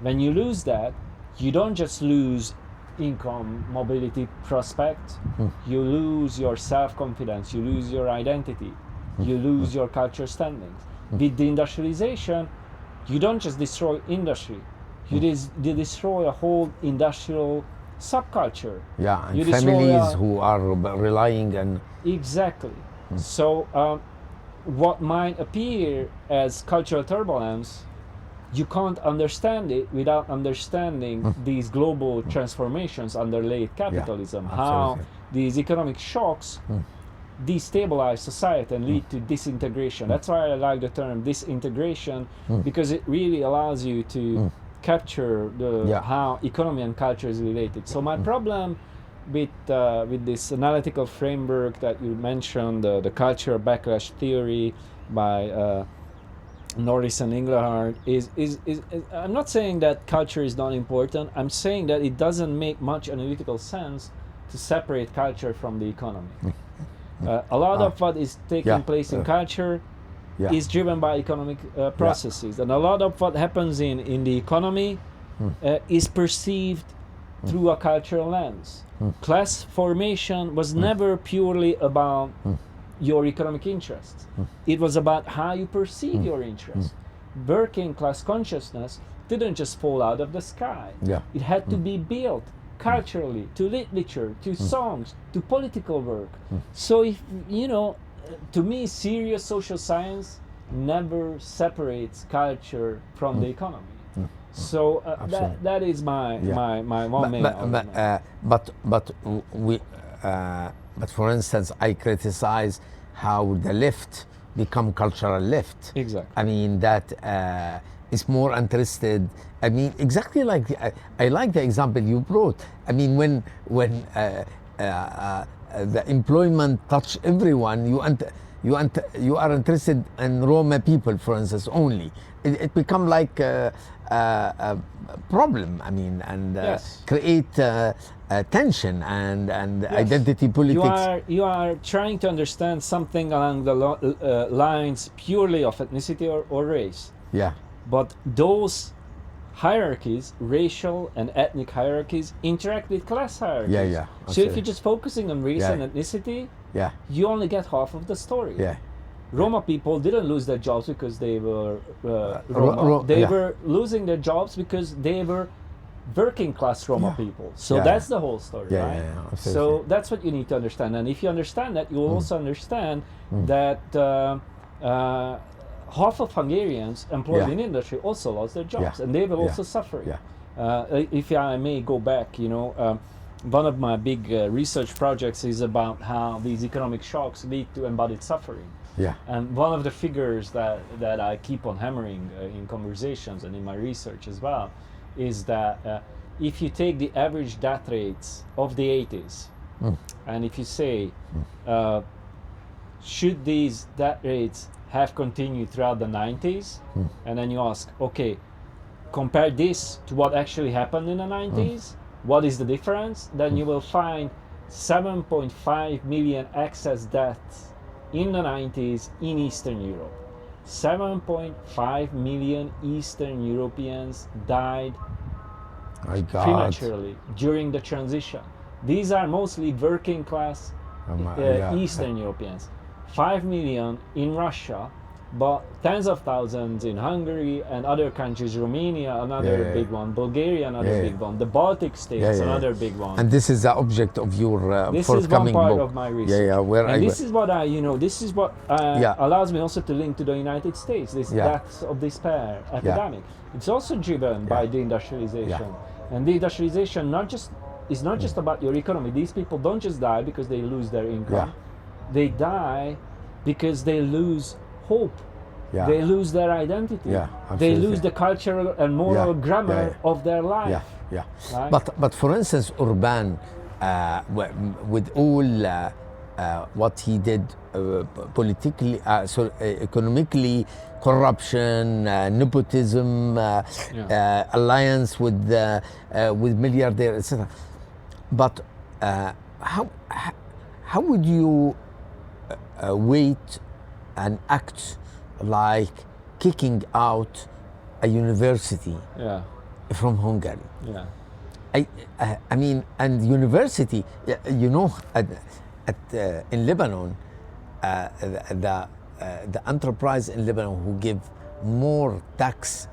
When you lose that, you don't just lose income, mobility, prospect, you lose your self-confidence, you lose your identity, you lose your cultural standings. With the industrialization, you don't just destroy industry, you destroy a whole industrial subculture. Yeah, and You destroy families a- who are relying on. Exactly. So what might appear as cultural turbulence, you can't understand it without understanding these global transformations under late capitalism, how absolutely. these economic shocks destabilize society and lead to disintegration. That's why I like the term disintegration, because it really allows you to capture Yeah. how economy and culture is related. So my problem with this analytical framework that you mentioned, the cultural backlash theory by Norris and Engelhardt, is I'm not saying that culture is not important. I'm saying that it doesn't make much analytical sense to separate culture from the economy. A lot of what is taking Yeah. place in culture Yeah. is driven by economic processes, and a lot of what happens in the economy is perceived through a cultural lens. Class formation was never purely about your economic interests. It was about how you perceive your interests. Working class consciousness didn't just fall out of the sky. Yeah. It had to be built culturally, to literature, to songs, to political work. So if to me, serious social science never separates culture from the economy. So that is my one main argument. But for instance, I criticize how the left become cultural left. Exactly. I mean that is more interested. I mean exactly like I like the example you brought. I mean when the employment touch everyone, you are interested in Roma people, for instance, only. It become like a problem. I mean, and Yes. create tension and Yes. identity politics. You are trying to understand something along the lines purely of ethnicity or race. Yeah, But those hierarchies, racial and ethnic hierarchies, interact with class hierarchies. Yeah, So if absolutely. you're just focusing on race Yeah. and ethnicity, yeah, you only get half of the story. yeah, Roma people didn't lose their jobs because they were Roma. They yeah. were losing their jobs because they were working class Roma people. So Yeah, that's the whole story, Yeah, right? yeah, yeah, So absolutely. that's what you need to understand. And if you understand that, you will also understand that half of Hungarians employed Yeah. in industry also lost their jobs, Yeah. and they will Yeah. also suffer. Yeah. If I may go back, one of my big research projects is about how these economic shocks lead to embodied suffering. yeah, And one of the figures that I keep on hammering in conversations and in my research as well is that if you take the average death rates of the 80s and if you say, should these death rates have continued throughout the 90s? And then you ask, okay, compare this to what actually happened in the 90s. What is the difference? Then you will find 7.5 million excess deaths in the 90s in Eastern Europe. 7.5 million Eastern Europeans died my God. prematurely during the transition. These are mostly working class Yeah. Eastern Europeans. 5 million in Russia, but tens of thousands in Hungary and other countries. Romania, another Yeah. big one. Bulgaria, another Yeah. big one. The Baltic states, another big one. And this is the object of your This is one forthcoming part book. of my research. Yeah, yeah. Where and I this is what this is what Yeah. allows me also to link to the United States, this Yeah. deaths of despair epidemic. It's also driven by deindustrialization. And deindustrialization is not just about your economy. These people don't just die because they lose their income. They die because they lose hope. Yeah. They lose their identity. Yeah, they absolutely. lose the cultural and moral Yeah, grammar yeah, of their life. Yeah, yeah. Right? But for instance, Urban, with all what he did politically, economically, corruption, nepotism, alliance with milliardaires, etc. But how would you wait and act like kicking out a university from Hungary? Yeah. I mean, and university, you know, in Lebanon, the enterprise in Lebanon who give more tax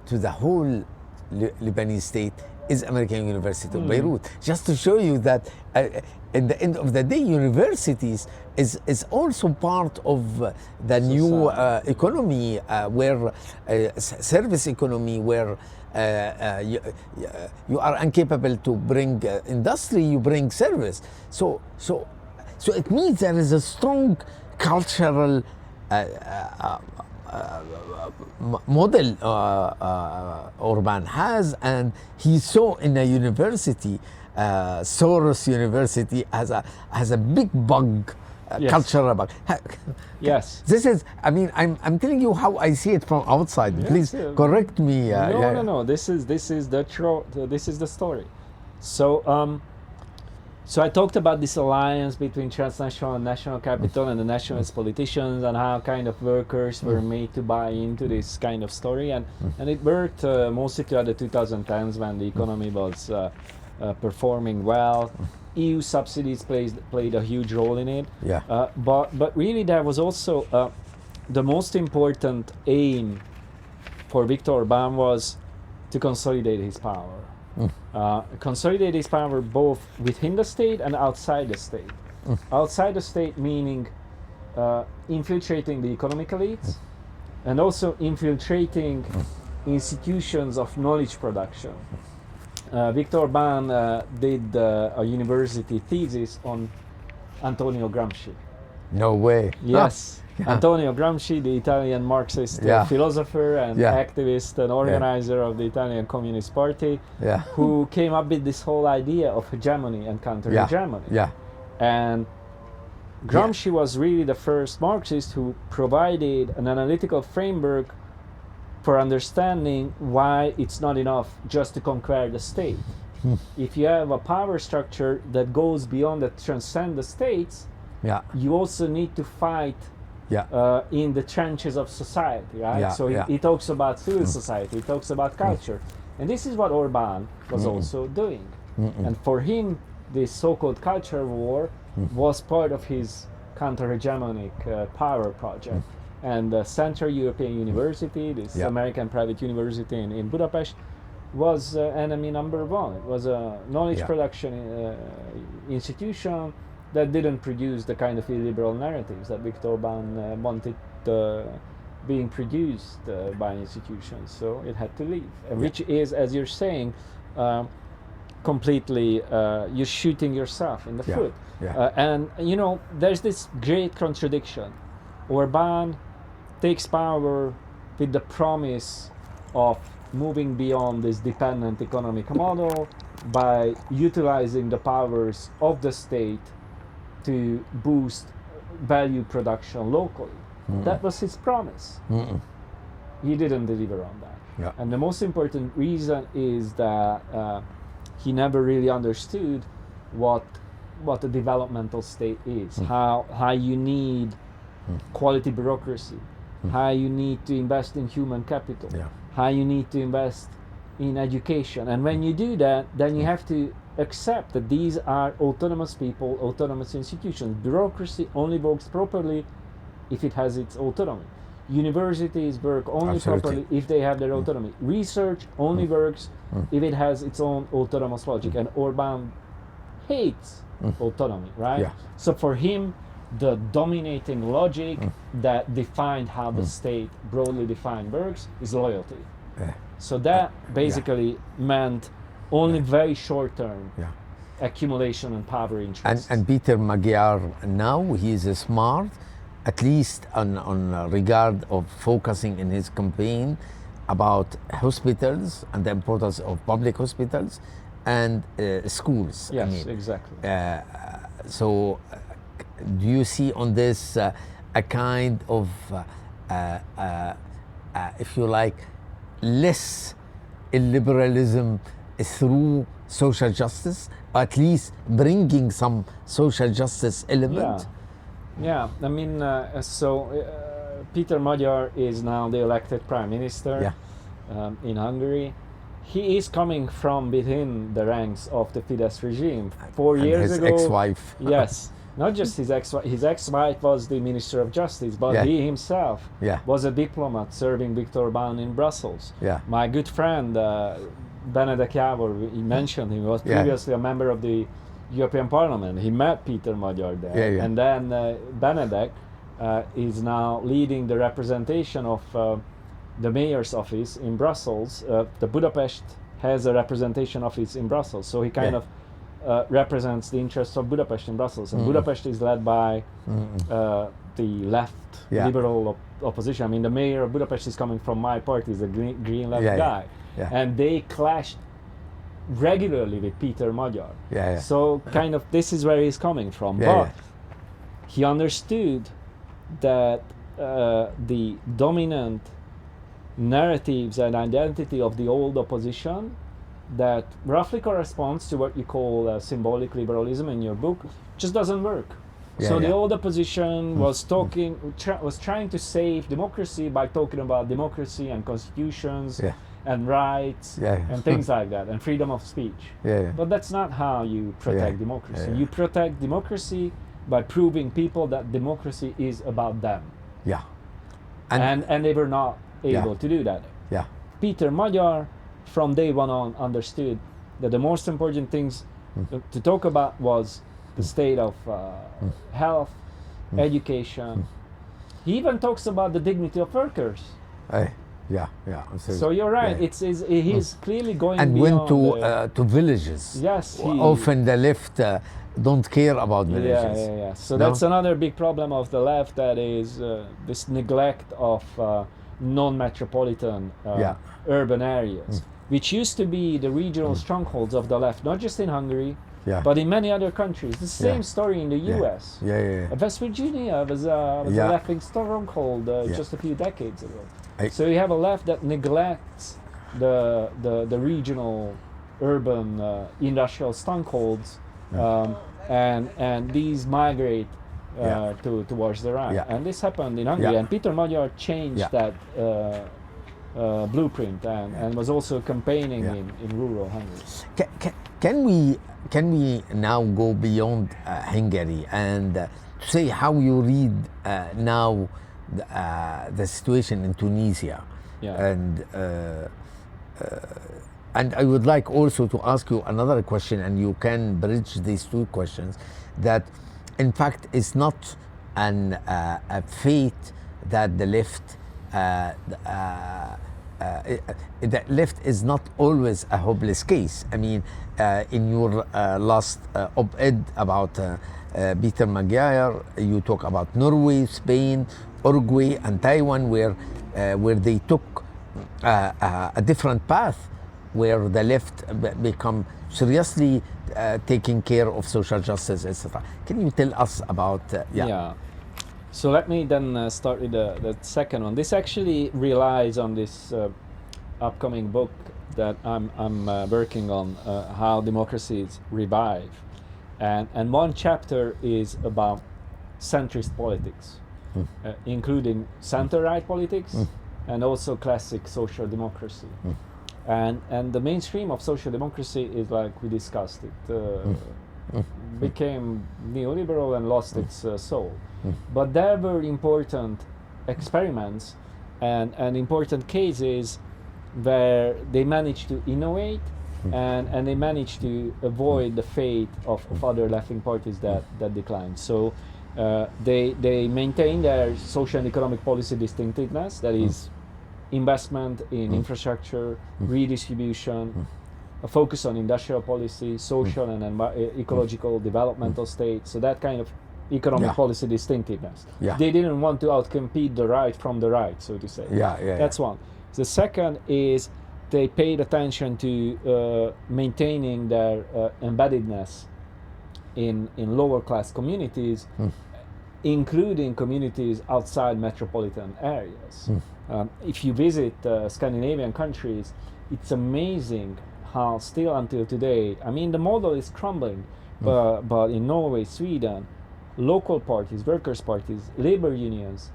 to the whole Lebanese state is American University of Beirut. Just to show you that in the end of the day, universities is also part of the new economy, where service economy, where you are incapable to bring industry, you bring service. So it means there is a strong cultural model Orban has, and he saw in a university, Soros University, has a big bug. Cultural bug. Yes. This is. I mean, I'm telling you how I see it from outside. Yes, Please correct me. No. This is the truth. This is the story. So so I talked about this alliance between transnational and national capital and the nationalist politicians, and how kind of workers were made to buy into this kind of story, and it worked mostly throughout the 2010s when the economy was performing well. EU subsidies played a huge role in it. But really there was also the most important aim for Viktor Orbán was to consolidate his power. Consolidate his power both within the state and outside the state. Outside the state meaning infiltrating the economic elites and also infiltrating institutions of knowledge production. Viktor Orbán did a university thesis on Antonio Gramsci. No way. Yes. Antonio Gramsci, the Italian Marxist philosopher and activist and organizer of the Italian Communist Party, who came up with this whole idea of hegemony and counter-hegemony. And Gramsci was really the first Marxist who provided an analytical framework for understanding why it's not enough just to conquer the state. If you have a power structure that goes beyond, that transcends the states, you also need to fight in the trenches of society, right? So he talks about civil society, he talks about culture. And this is what Orbán was also doing. And for him, this so-called culture war was part of his counter-hegemonic power project. And the Central European University, this American private university in Budapest, was enemy number one. It was a knowledge production institution that didn't produce the kind of illiberal narratives that Viktor Orbán wanted being produced by institutions. So it had to leave, which is, as you're saying, completely, you're shooting yourself in the foot. And, you know, there's this great contradiction. Orbán takes power with the promise of moving beyond this dependent economic model by utilizing the powers of the state to boost value production locally. That was his promise. He didn't deliver on that. And the most important reason is that he never really understood what a developmental state is, how you need quality bureaucracy, how you need to invest in human capital, how you need to invest in education. And when you do that, then you have to accept that these are autonomous people, autonomous institutions. Bureaucracy only works properly if it has its autonomy. Universities work only properly if they have their autonomy. Research only works if it has its own autonomous logic. And Orbán hates autonomy, right? So for him, the dominating logic that defined how the state, broadly defined, works is loyalty. So that basically meant only very short-term accumulation and power interests. And Peter Magyar now, he is smart, at least on regard of focusing in his campaign about hospitals and the importance of public hospitals and schools. Yes, exactly. do you see on this a kind of, if you like, less illiberalism through social justice, or at least bringing some social justice element? Yeah. I mean, Peter Magyar is now the elected prime minister in Hungary. He is coming from within the ranks of the Fidesz regime. 4 years ago, his ex-wife. Yes, not just his ex-wife. His ex-wife was the Minister of Justice, but he himself was a diplomat serving Viktor Orbán in Brussels. My good friend Benedek Jávor, he mentioned him, was previously a member of the European Parliament. He met Peter Magyar there, and then Benedek is now leading the representation of the mayor's office in Brussels. The Budapest has a representation office in Brussels, so he kind of represents the interests of Budapest in Brussels. And Budapest is led by the left liberal opposition. I mean, the mayor of Budapest is coming from my party, is a green left guy. And they clashed regularly with Peter Magyar. So kind of this is where he's coming from. But he understood that the dominant narratives and identity of the old opposition that roughly corresponds to what you call symbolic liberalism in your book just doesn't work. The old opposition was was trying to save democracy by talking about democracy and constitutions and rights and things like that, and freedom of speech. But that's not how you protect democracy. You protect democracy by proving people that democracy is about them. And they were not able to do that. Peter Magyar from day one on understood that the most important things to talk about was the state of health, education. He even talks about the dignity of workers. So you're right. He's clearly going and beyond went to villages. Yes, often the left don't care about villages. So that's another big problem of the left. That is this neglect of non-metropolitan urban areas, which used to be the regional strongholds of the left, not just in Hungary, but in many other countries. The same story in the U.S. West Virginia was a left-wing stronghold just a few decades ago. So you have a left that neglects the regional urban industrial strongholds, and these migrate towards the right. And this happened in Hungary, and Peter Magyar changed that blueprint and was also campaigning in rural Hungary. Can we now go beyond Hungary and say how you read now the situation in Tunisia? And I would like also to ask you another question, and you can bridge these two questions, that in fact it's not a fate that the left the left is not always a hopeless case. I mean, in your last op-ed about Peter Magyar, you talk about Norway, Spain, Uruguay, and Taiwan, where they took a different path, where the left become seriously taking care of social justice, etc. Can you tell us about? So let me then start with the second one. This actually relies on this upcoming book that I'm working on, how democracies revive, and one chapter is about centrist politics, including center-right politics and also classic social democracy. And the mainstream of social democracy is, like we discussed, it became neoliberal and lost its soul. But there were important experiments and important cases where they managed to innovate and they managed to avoid the fate of other left-wing parties that declined. So they maintain their social and economic policy distinctiveness, that is investment in infrastructure, redistribution, a focus on industrial policy, social and ecological developmental state, so that kind of economic policy distinctiveness. They didn't want to outcompete the right from the right, so to say. That's one. The second is they paid attention to maintaining their embeddedness in lower class communities, including communities outside metropolitan areas. If you visit Scandinavian countries, it's amazing how still until today, I mean, the model is crumbling, but in Norway, Sweden, local parties, workers' parties, labor unions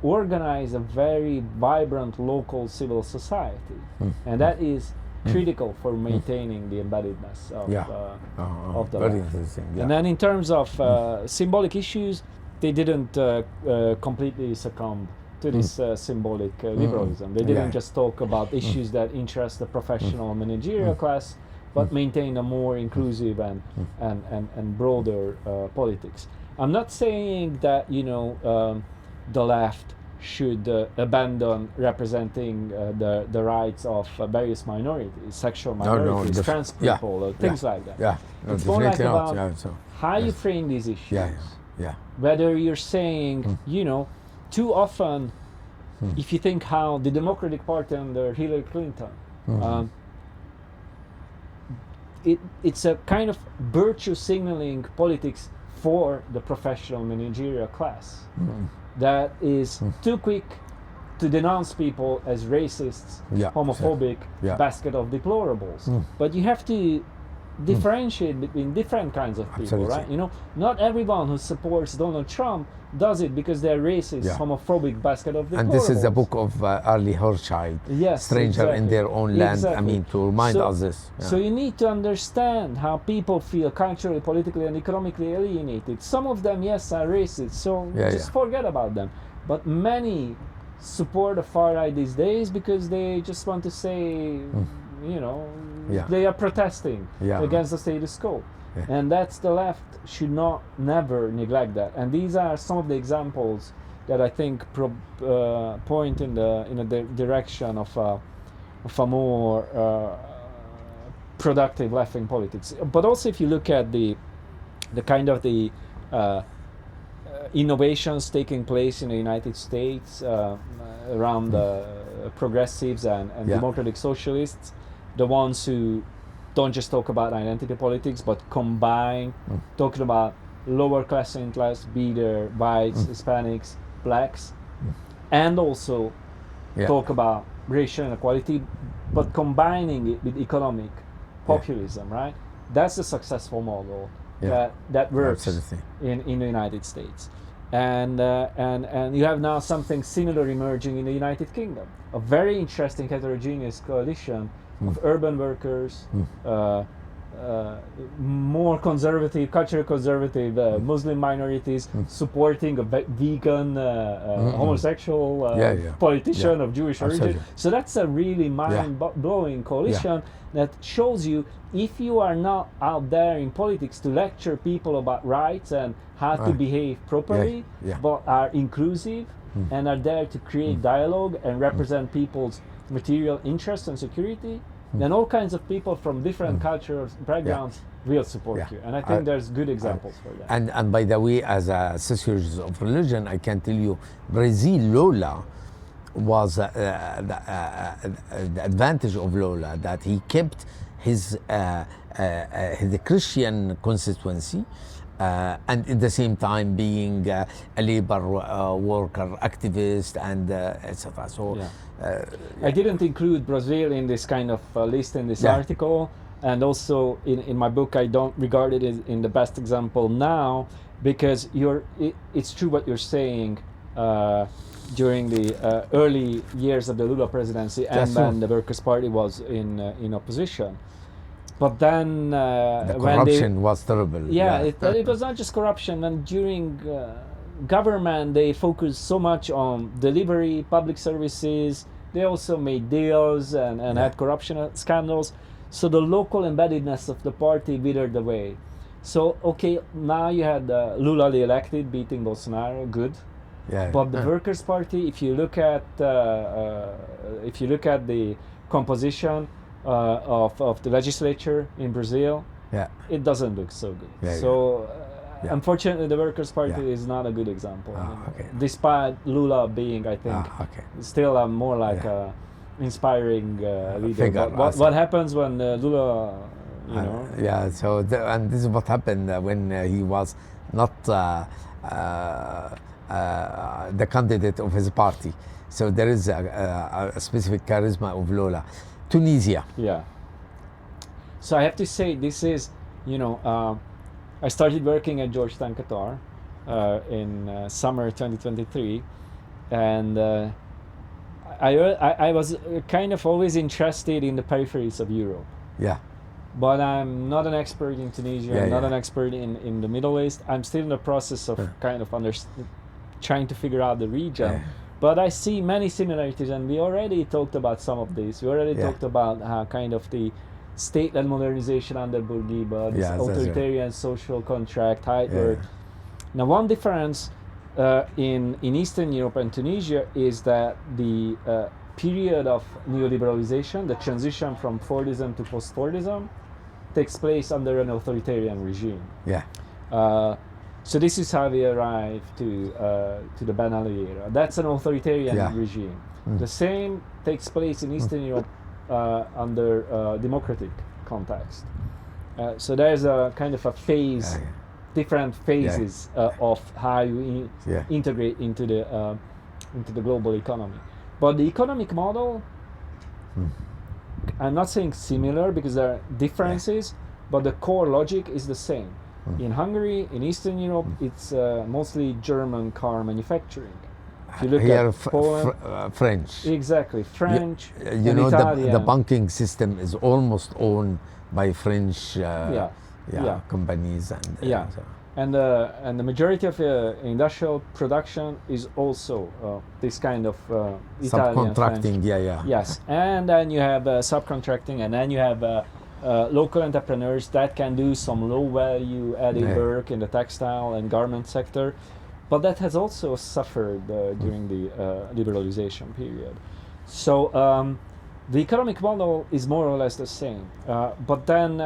organize a very vibrant local civil society, and that is critical for maintaining the embeddedness of the very left. interesting. Yeah. And then in terms of symbolic issues, they didn't completely succumb to this symbolic liberalism. They didn't just talk about issues that interest the professional managerial class, but maintain a more inclusive and broader politics. I'm not saying that the left should abandon representing the rights of various minorities, sexual minorities, trans people, or things like that. Yeah, it's more like not. about how you frame these issues. Yeah. Whether you're saying, too often, if you think how the Democratic Party under Hillary Clinton, it's a kind of virtue signaling politics for the professional managerial class that is too quick to denounce people as racists, homophobic, basket of deplorables. But you have to differentiate between different kinds of people, right? Not everyone who supports Donald Trump does it because they're racist, homophobic, basket of deplorables. And this is the book of Arlie Hochschild, Stranger in Their Own Land, I mean, to remind us this. So you need to understand how people feel culturally, politically, and economically alienated. Some of them, yes, are racist, so just forget about them. But many support the far right these days because they just want to say, they are protesting against the status quo. And that's the left should never neglect that. And these are some of the examples that I think point in the direction of a more productive left-wing politics. But also, if you look at the kind of the innovations taking place in the United States around progressives and democratic socialists, the ones who don't just talk about identity politics, but combine talking about lower class and class, be there whites, Hispanics, blacks, and also talk about racial inequality, but combining it with economic populism, right? That's a successful model that works in the United States. And you have now something similar emerging in the United Kingdom, a very interesting heterogeneous coalition of urban workers, more conservative, culturally conservative Muslim minorities supporting a vegan homosexual politician of Jewish origin. So that's a really mind-blowing coalition that shows you if you are not out there in politics to lecture people about rights and how to behave properly, but are inclusive and are there to create dialogue and represent people's material interests and security, then all kinds of people from different cultures, backgrounds will support you. And I think there's good examples for that. And by the way, as a sociologist of religion, I can tell you, Brazil, Lula was the advantage of Lula, that he kept his Christian constituency, and at the same time being a labor worker activist and etc. So I didn't include Brazil in this kind of list in this article, and also in my book I don't regard it as in the best example now, because it's true what you're saying. During the early years of the Lula presidency, and then the Workers' Party was in opposition. But then the corruption was terrible. It was not just corruption. And during government, they focused so much on delivery, public services. They also made deals and had corruption scandals. So the local embeddedness of the party withered away. So now you had Lula the elected beating Bolsonaro, good. But the Workers' Party, if you look at the composition of the legislature in Brazil, it doesn't look so good. Unfortunately, the Workers' Party is not a good example. Despite Lula being, I think, still more like a inspiring leader. But what happens when Lula, and this is what happened when he was not the candidate of his party. So there is a specific charisma of Lola. Tunisia. Yeah. So I have to say, this is, I started working at Georgetown, Qatar in summer 2023, and I was kind of always interested in the peripheries of Europe. Yeah. But I'm not an expert in Tunisia, I'm not an expert in the Middle East. I'm still in the process of kind of trying to figure out the region. Yeah. But I see many similarities, and we already talked about some of these. We already talked about how kind of the state-led modernization under Bourguiba, this authoritarian social contract, work. Now, one difference in Eastern Europe and Tunisia is that the period of neoliberalization, the transition from Fordism to post-Fordism, takes place under an authoritarian regime. Yeah. So this is how we arrive to the Ben Ali era. That's an authoritarian regime. The same takes place in Eastern Europe under democratic context. So there's a kind of a phase, different phases of how you integrate into the global economy. But the economic model, I'm not saying similar because there are differences, but the core logic is the same. In Hungary, in Eastern Europe, it's mostly German car manufacturing. If you look at Poland, French. Exactly, French. You know, the banking system is almost owned by French companies. And the majority of industrial production is also this kind of Italian, subcontracting. French. Yes, and then you have subcontracting, and then you have local entrepreneurs that can do some low value added work in the textile and garment sector, but that has also suffered during the liberalization period. So the economic model is more or less the same, but then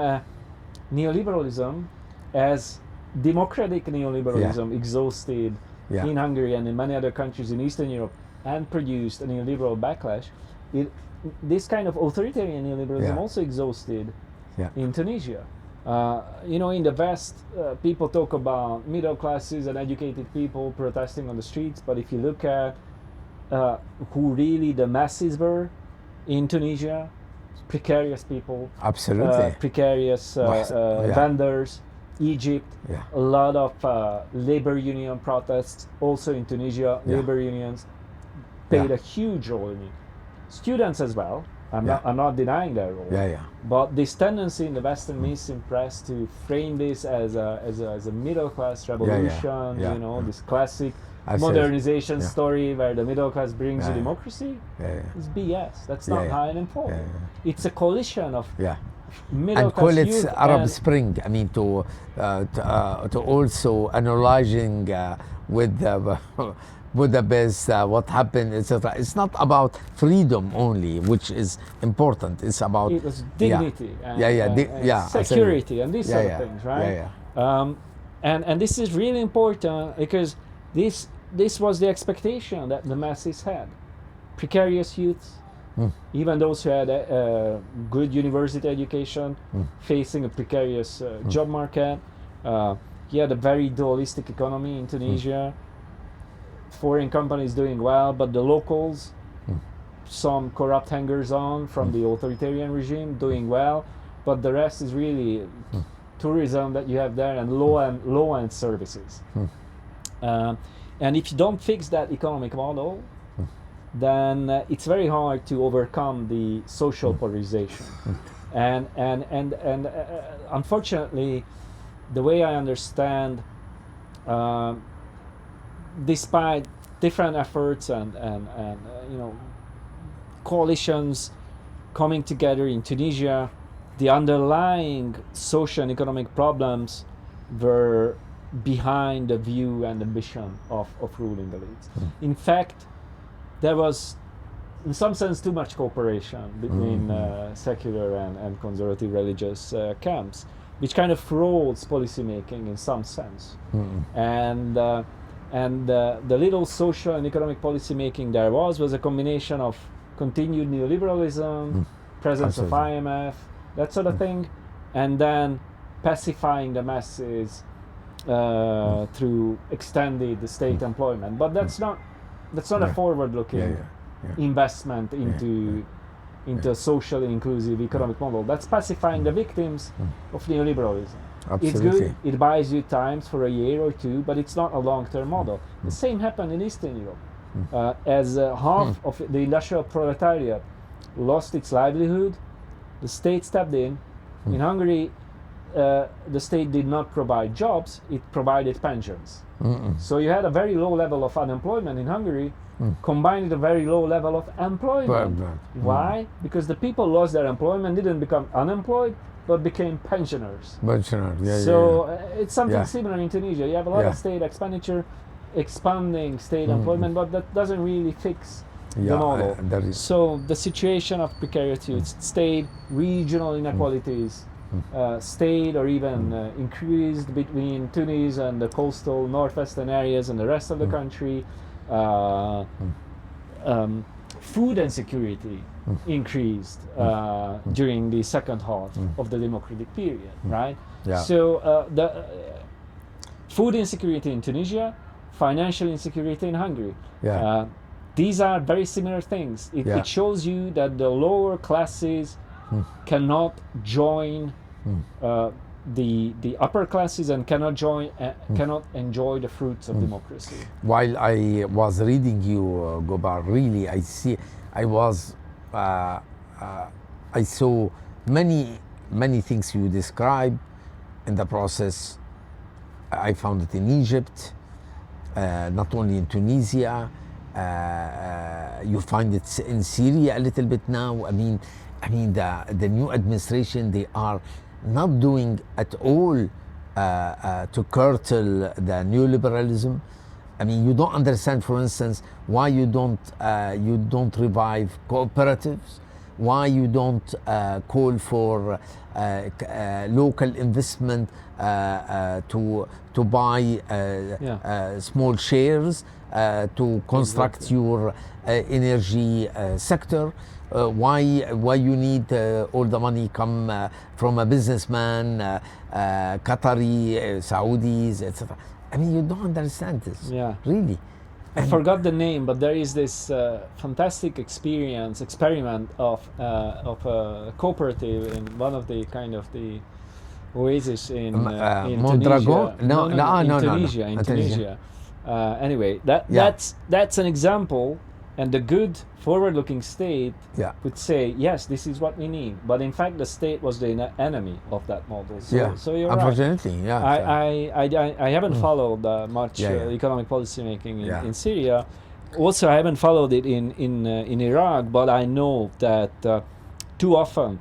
neoliberalism, as democratic neoliberalism, exhausted in Hungary and in many other countries in Eastern Europe and produced a neoliberal backlash, this kind of authoritarian neoliberalism also exhausted in Tunisia. In the West, people talk about middle classes and educated people protesting on the streets, but if you look at who really the masses were in Tunisia, precarious people, absolutely, precarious vendors, Egypt, a lot of labor union protests, also in Tunisia, labor unions played a huge role in it. Students as well. I'm not denying their role. But this tendency in the Western mainstream press to frame this as a middle class revolution, this classic modernization story where the middle class brings you democracy, is BS. That's not how it unfolds. It's a coalition of middle and class call it youth Arab Spring. I mean, to also analyzing with Budapest, what happened, etc. It's not about freedom only, which is important. It's about it was dignity and security and these sort of things, right? And this is really important because this was the expectation that the masses had. Precarious youths, even those who had a good university education, facing a precarious job market. You had a very dualistic economy in Tunisia. Foreign companies doing well, but the locals, some corrupt hangers-on from the authoritarian regime doing well, but the rest is really tourism that you have there and low-end services. And if you don't fix that economic model, then it's very hard to overcome the social polarization. And unfortunately, the way I understand, despite different efforts and coalitions coming together in Tunisia, the underlying social and economic problems were behind the view and ambition of ruling elites. In fact, there was, in some sense, too much cooperation between secular and conservative religious camps, which kind of froze policymaking in some sense. And the little social and economic policy making there was a combination of continued neoliberalism, presence of IMF, that sort of thing, and then pacifying the masses through extended state employment. But that's not a forward-looking investment into a socially inclusive economic model. That's pacifying the victims of neoliberalism. Absolutely. It's good, it buys you times for a year or two, but it's not a long-term model. The same happened in Eastern Europe. As half of the industrial proletariat lost its livelihood, the state stepped in. In Hungary, the state did not provide jobs, it provided pensions. So you had a very low level of unemployment in Hungary, combined with a very low level of employment. Why? Because the people lost their employment, didn't become unemployed, but became pensioners. It's something similar in Tunisia. You have a lot of state expenditure, expanding state employment, but that doesn't really fix the model. So the situation of precarity, state, regional inequalities, stayed or even increased between Tunis and the coastal northwestern areas and the rest of the country. Food insecurity increased during the second half of the democratic period, right? So the food insecurity in Tunisia, financial insecurity in Hungary. These are very similar things. It shows you that the lower classes cannot join the upper classes and cannot enjoy the fruits of democracy. While I was reading you, Gabor, really I saw many things you described in the process. I found it in Egypt, not only in Tunisia. You find it in Syria a little bit now. I mean the new administration, they are not doing at all to curtail the neoliberalism. I mean, you don't understand, for instance, why you don't revive cooperatives, why you don't call for local investment to buy small shares to construct your energy sector. Why you need all the money come from a businessman, Qatari, Saudis, etc. I mean, you don't understand this. Really. I forgot the name, but there is this fantastic experiment of a cooperative in one of the kind of the oases in Mondragon? Tunisia. In Tunisia. Anyway, that's an example. And the good forward-looking state would say, yes, this is what we need. But in fact, the state was the enemy of that model. So you're unfortunately, right. I haven't followed much economic policy making in Syria. Also, I haven't followed it in Iraq, but I know that too often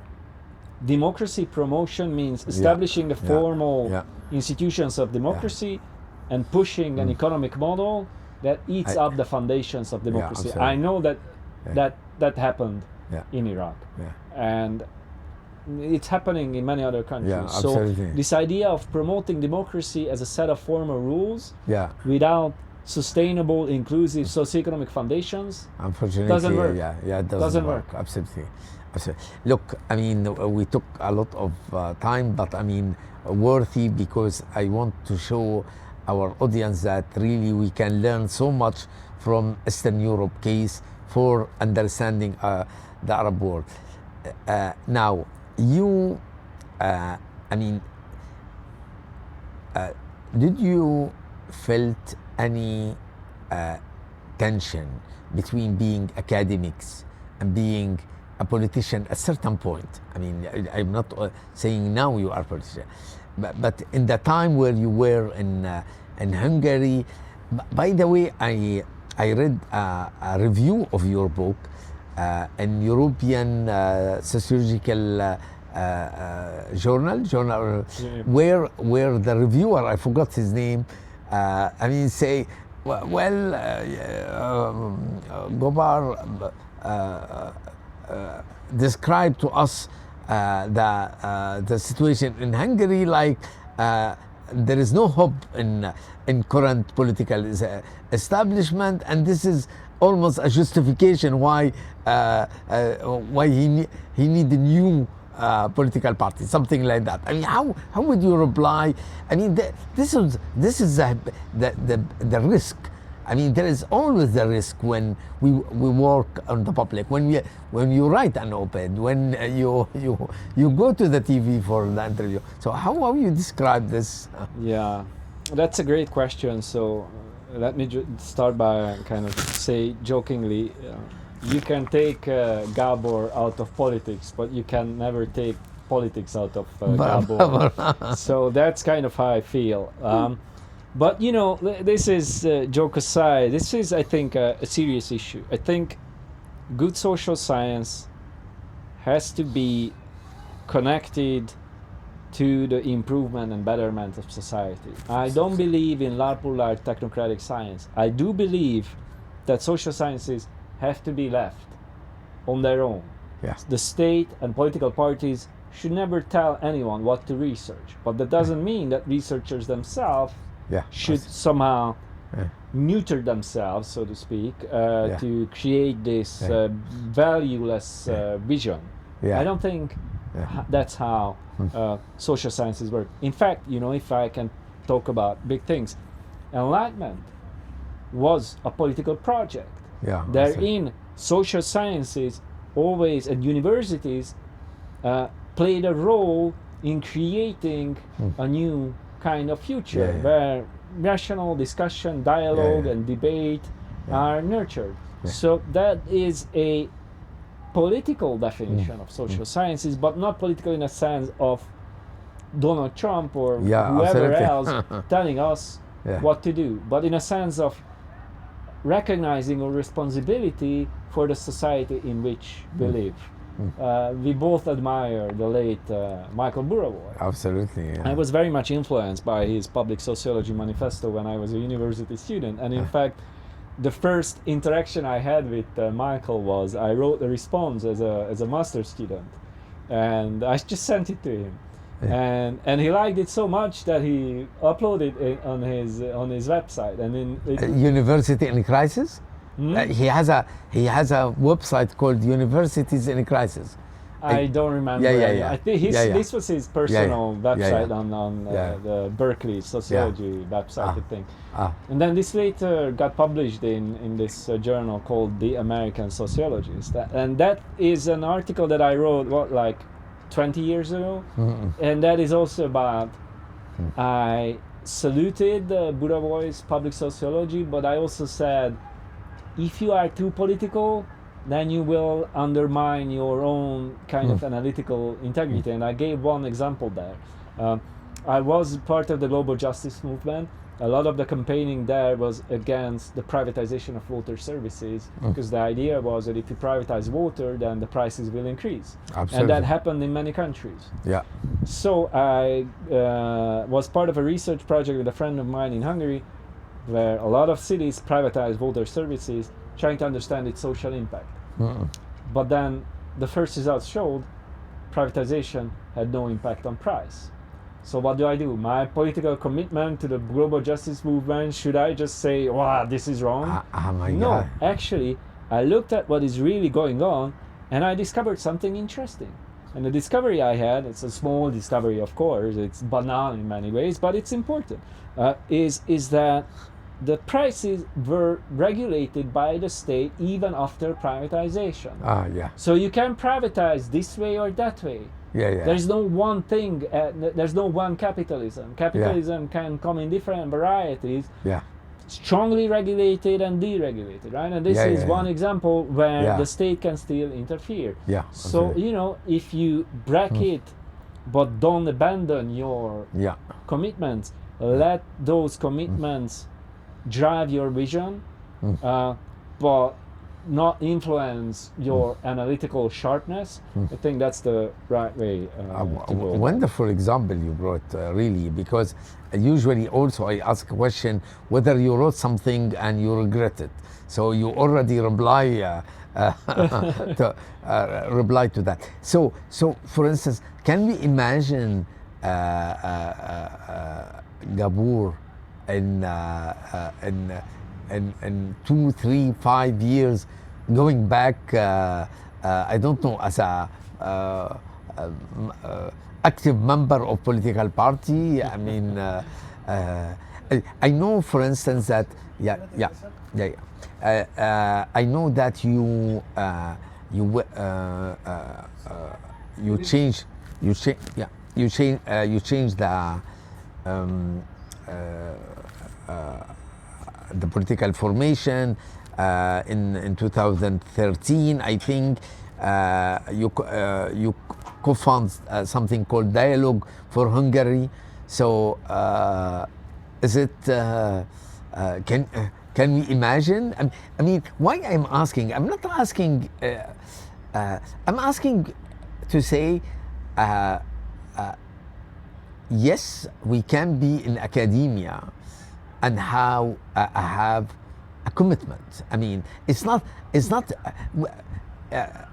democracy promotion means establishing the formal institutions of democracy and pushing an economic model that eats up the foundations of democracy. I know that happened in Iraq, and it's happening in many other countries. So this idea of promoting democracy as a set of formal rules without sustainable, inclusive socioeconomic foundations, unfortunately, doesn't work. It doesn't work. Absolutely. Look, I mean, we took a lot of time, but I mean, worthy, because I want to show our audience that really we can learn so much from Eastern Europe case for understanding the Arab world. Now, you, I mean, did you felt any tension between being academics and being a politician at a certain point? I mean, I'm not saying now you are a politician, but in the time where you were in Hungary. By the way, I read a review of your book in European Sociological journal, where the reviewer, I forgot his name, I mean, say, Gabor described to us the situation in Hungary like there is no hope in current political establishment, and this is almost a justification why he need a new political party, something like that. I mean, how would you reply? I mean, this is the risk. I mean, there is always the risk when we work on the public, when you write an op-ed, when you go to the TV for the interview. So how you describe this? Yeah, that's a great question. So let me start by kind of say jokingly, you can take Gabor out of politics, but you can never take politics out of Gabor. So that's kind of how I feel. But you know, this is joke aside. This is, I think, a serious issue. I think good social science has to be connected to the improvement and betterment of society. I don't believe in large technocratic science. I do believe that social sciences have to be left on their own. Yeah. The state and political parties should never tell anyone what to research. But that doesn't mean that researchers themselves should somehow neuter themselves, so to speak, to create this valueless vision. I don't think that's how social sciences work. In fact, you know, if I can talk about big things, Enlightenment was a political project. Therein, social sciences always at universities played a role in creating a new kind of future where rational discussion, dialogue, and debate are nurtured. So that is a political definition of social sciences, but not political in a sense of Donald Trump or whoever else telling us what to do, but in a sense of recognizing our responsibility for the society in which we live. We both admire the late Michael Burawoy. Absolutely. Yeah. I was very much influenced by his public sociology manifesto when I was a university student, and in fact, the first interaction I had with Michael was I wrote a response as a master's student, and I just sent it to him, and he liked it so much that he uploaded it on his website. And in University in Crisis. He has a website called Universities in Crisis. I don't remember. I think this was his personal website on the Berkeley sociology website, I think. And then this later got published in this journal called The American Sociologist. And that is an article that I wrote, like 20 years ago. And that is also about, I saluted Burawoy's public sociology, but I also said, if you are too political, then you will undermine your own kind of analytical integrity. And I gave one example there. I was part of the global justice movement. A lot of the campaigning there was against the privatization of water services, because the idea was that if you privatize water, then the prices will increase. Absolutely. And that happened in many countries. So I was part of a research project with a friend of mine in Hungary, where a lot of cities privatized water services, trying to understand its social impact. But then the first results showed privatization had no impact on price. So what do? My political commitment to the global justice movement, should I just say, wow, this is wrong? No, actually, I looked at what is really going on, and I discovered something interesting. And the discovery I had, it's a small discovery, of course, it's banal in many ways, but it's important, is that the prices were regulated by the state even after privatization. So you can privatize this way or that way. There's no one thing, there's no one capitalism. Capitalism can come in different varieties, strongly regulated and deregulated, right? And this is one example where the state can still interfere. So, you know, if you bracket but don't abandon your commitments, let those commitments drive your vision, but not influence your analytical sharpness. I think that's the right way to go. Wonderful example you brought, really, because usually also I ask a question whether you wrote something and you regret it. So you already reply reply to that. So for instance, can we imagine Gabor in 2, 3, 5 years going back, I don't know, as a active member of political party. I mean, I know, for instance, that I know that you change the political formation in 2013. I think you co-found something called Dialogue for Hungary. So is it can we imagine? I mean, why I'm asking? I'm not asking. I'm asking to say, yes, we can be in academia and how have a commitment. I mean, it's not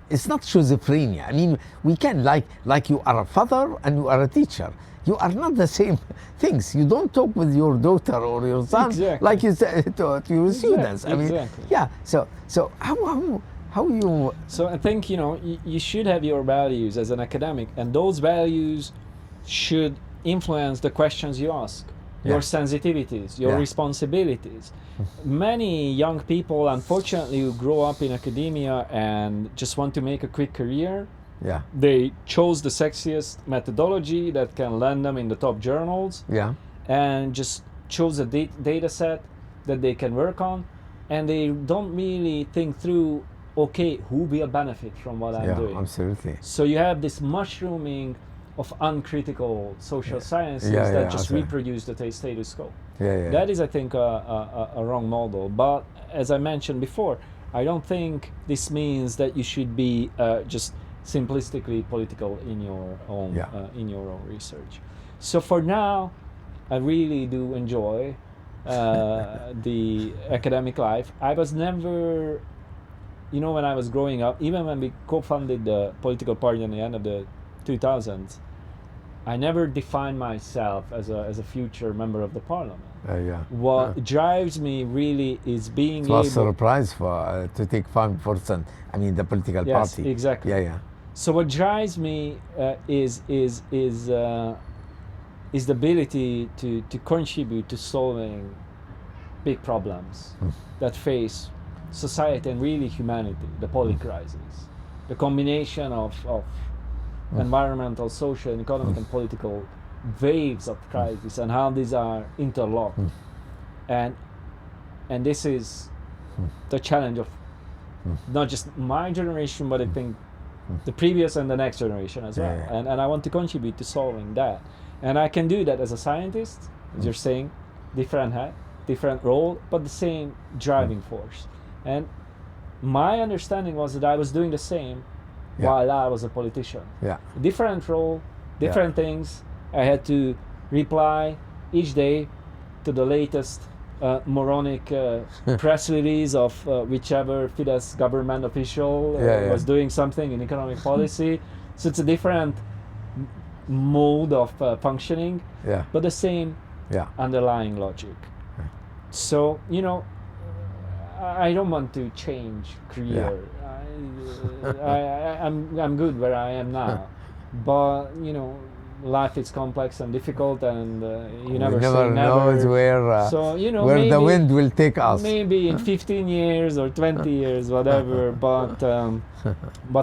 schizophrenia. I mean, we can, like you are a father and you are a teacher. You are not the same things. You don't talk with your daughter or your son like you say to your students. I mean, yeah. So how you? So I think, you know, you should have your values as an academic, and those values should influence the questions you ask, your sensitivities, your responsibilities. Many young people, unfortunately, who grow up in academia and just want to make a quick career, they chose the sexiest methodology that can land them in the top journals, and just chose a data set that they can work on, and they don't really think through, okay, who will benefit from what I'm doing? Absolutely. So you have this mushrooming of uncritical social sciences that just reproduce the status quo. That is, I think, a wrong model. But as I mentioned before, I don't think this means that you should be just simplistically political in your own research. So for now, I really do enjoy the academic life. I was never, you know, when I was growing up, even when we co-founded the political party in the end of the 2000s, I never defined myself as a future member of the parliament. What drives me really is being able... It was a surprise for to take 5%. I mean, the political party. Yes, exactly. So what drives me is the ability to contribute to solving big problems that face society and really humanity, the polycrisis, the combination of environmental, social, and economic and political waves of crisis, and how these are interlocked. And this is the challenge of not just my generation, but I think the previous and the next generation as well. And I want to contribute to solving that. And I can do that as a scientist, as you're saying, different hat, different role, but the same driving force. And my understanding was that I was doing the same while I was a politician. Different role, different things. I had to reply each day to the latest moronic press release of whichever Fidesz government official was doing something in economic policy. So it's a different mode of functioning, but the same underlying logic. So, you know, I don't want to change career. I'm good where I am now, but you know, life is complex and difficult, and you never say never. Knows where so you know, where maybe, the wind will take us. Maybe in 15 years or 20 years, whatever. But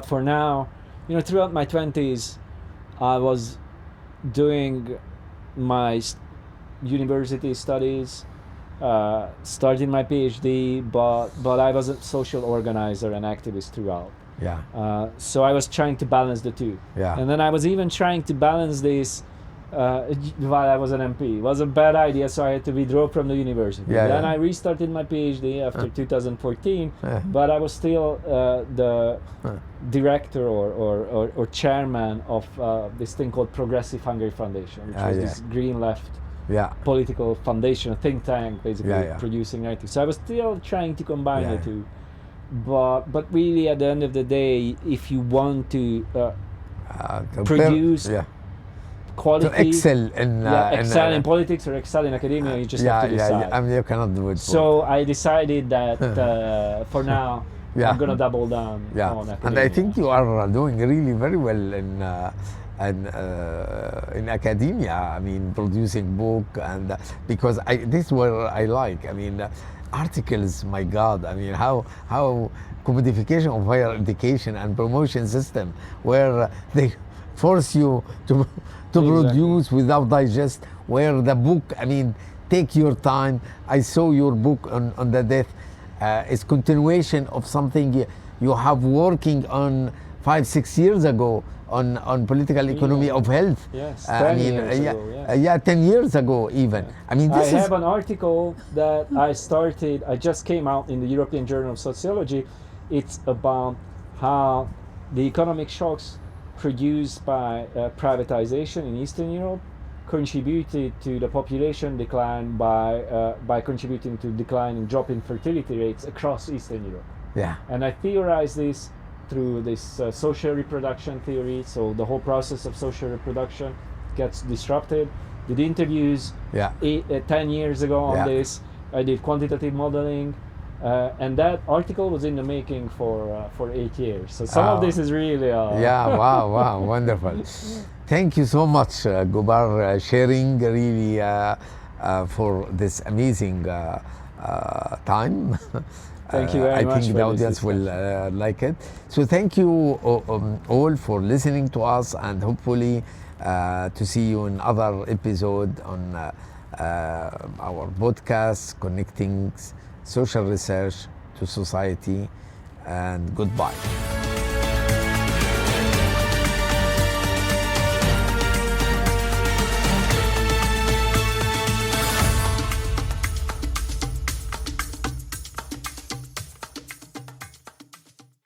for now, you know, throughout my 20s, I was doing my university studies. Starting my Ph.D, but I was a social organizer and activist throughout. So I was trying to balance the two. And then I was even trying to balance this while I was an MP. It was a bad idea, so I had to withdraw from the university. Then I restarted my Ph.D. after 2014, but I was still the director or chairman of this thing called Progressive Hungary Foundation, which was this green left political foundation, a think tank, basically producing narrative. So I was still trying to combine the two, but really at the end of the day, if you want to produce quality, to excel in politics or excel in academia, you just have to decide. I mean, you cannot do it. So I decided that for now Yeah. I'm gonna double down Yeah, on academia. and I think you are doing really very well in academia. I mean, producing book and because this is where I like. I mean, articles. My God, I mean, how commodification of higher education and promotion system, where they force you to produce without digest. Where the book, I mean, take your time. I saw your book on the death. It's continuation of something you have working on 5-6 years ago on political economy of health. Yes, 10 years ago. Yeah, 10 years ago even. Yeah. I mean, I have an article that I just came out in the European Journal of Sociology. It's about how the economic shocks produced by privatization in Eastern Europe contributed to the population decline by contributing to decline in drop in fertility rates across Eastern Europe. Yeah. And I theorize this through this social reproduction theory. So the whole process of social reproduction gets disrupted. Did interviews 10 years ago on this. I did quantitative modeling. And that article was in the making for 8 years. So some of this is really... wow, wonderful. Thank you so much, Gabor Scheiring, really for this amazing time. Thank you very much. I think the audience will like it. So thank you all for listening to us, and hopefully to see you in other episode on our podcast, Connecting Social Research to Society, and goodbye.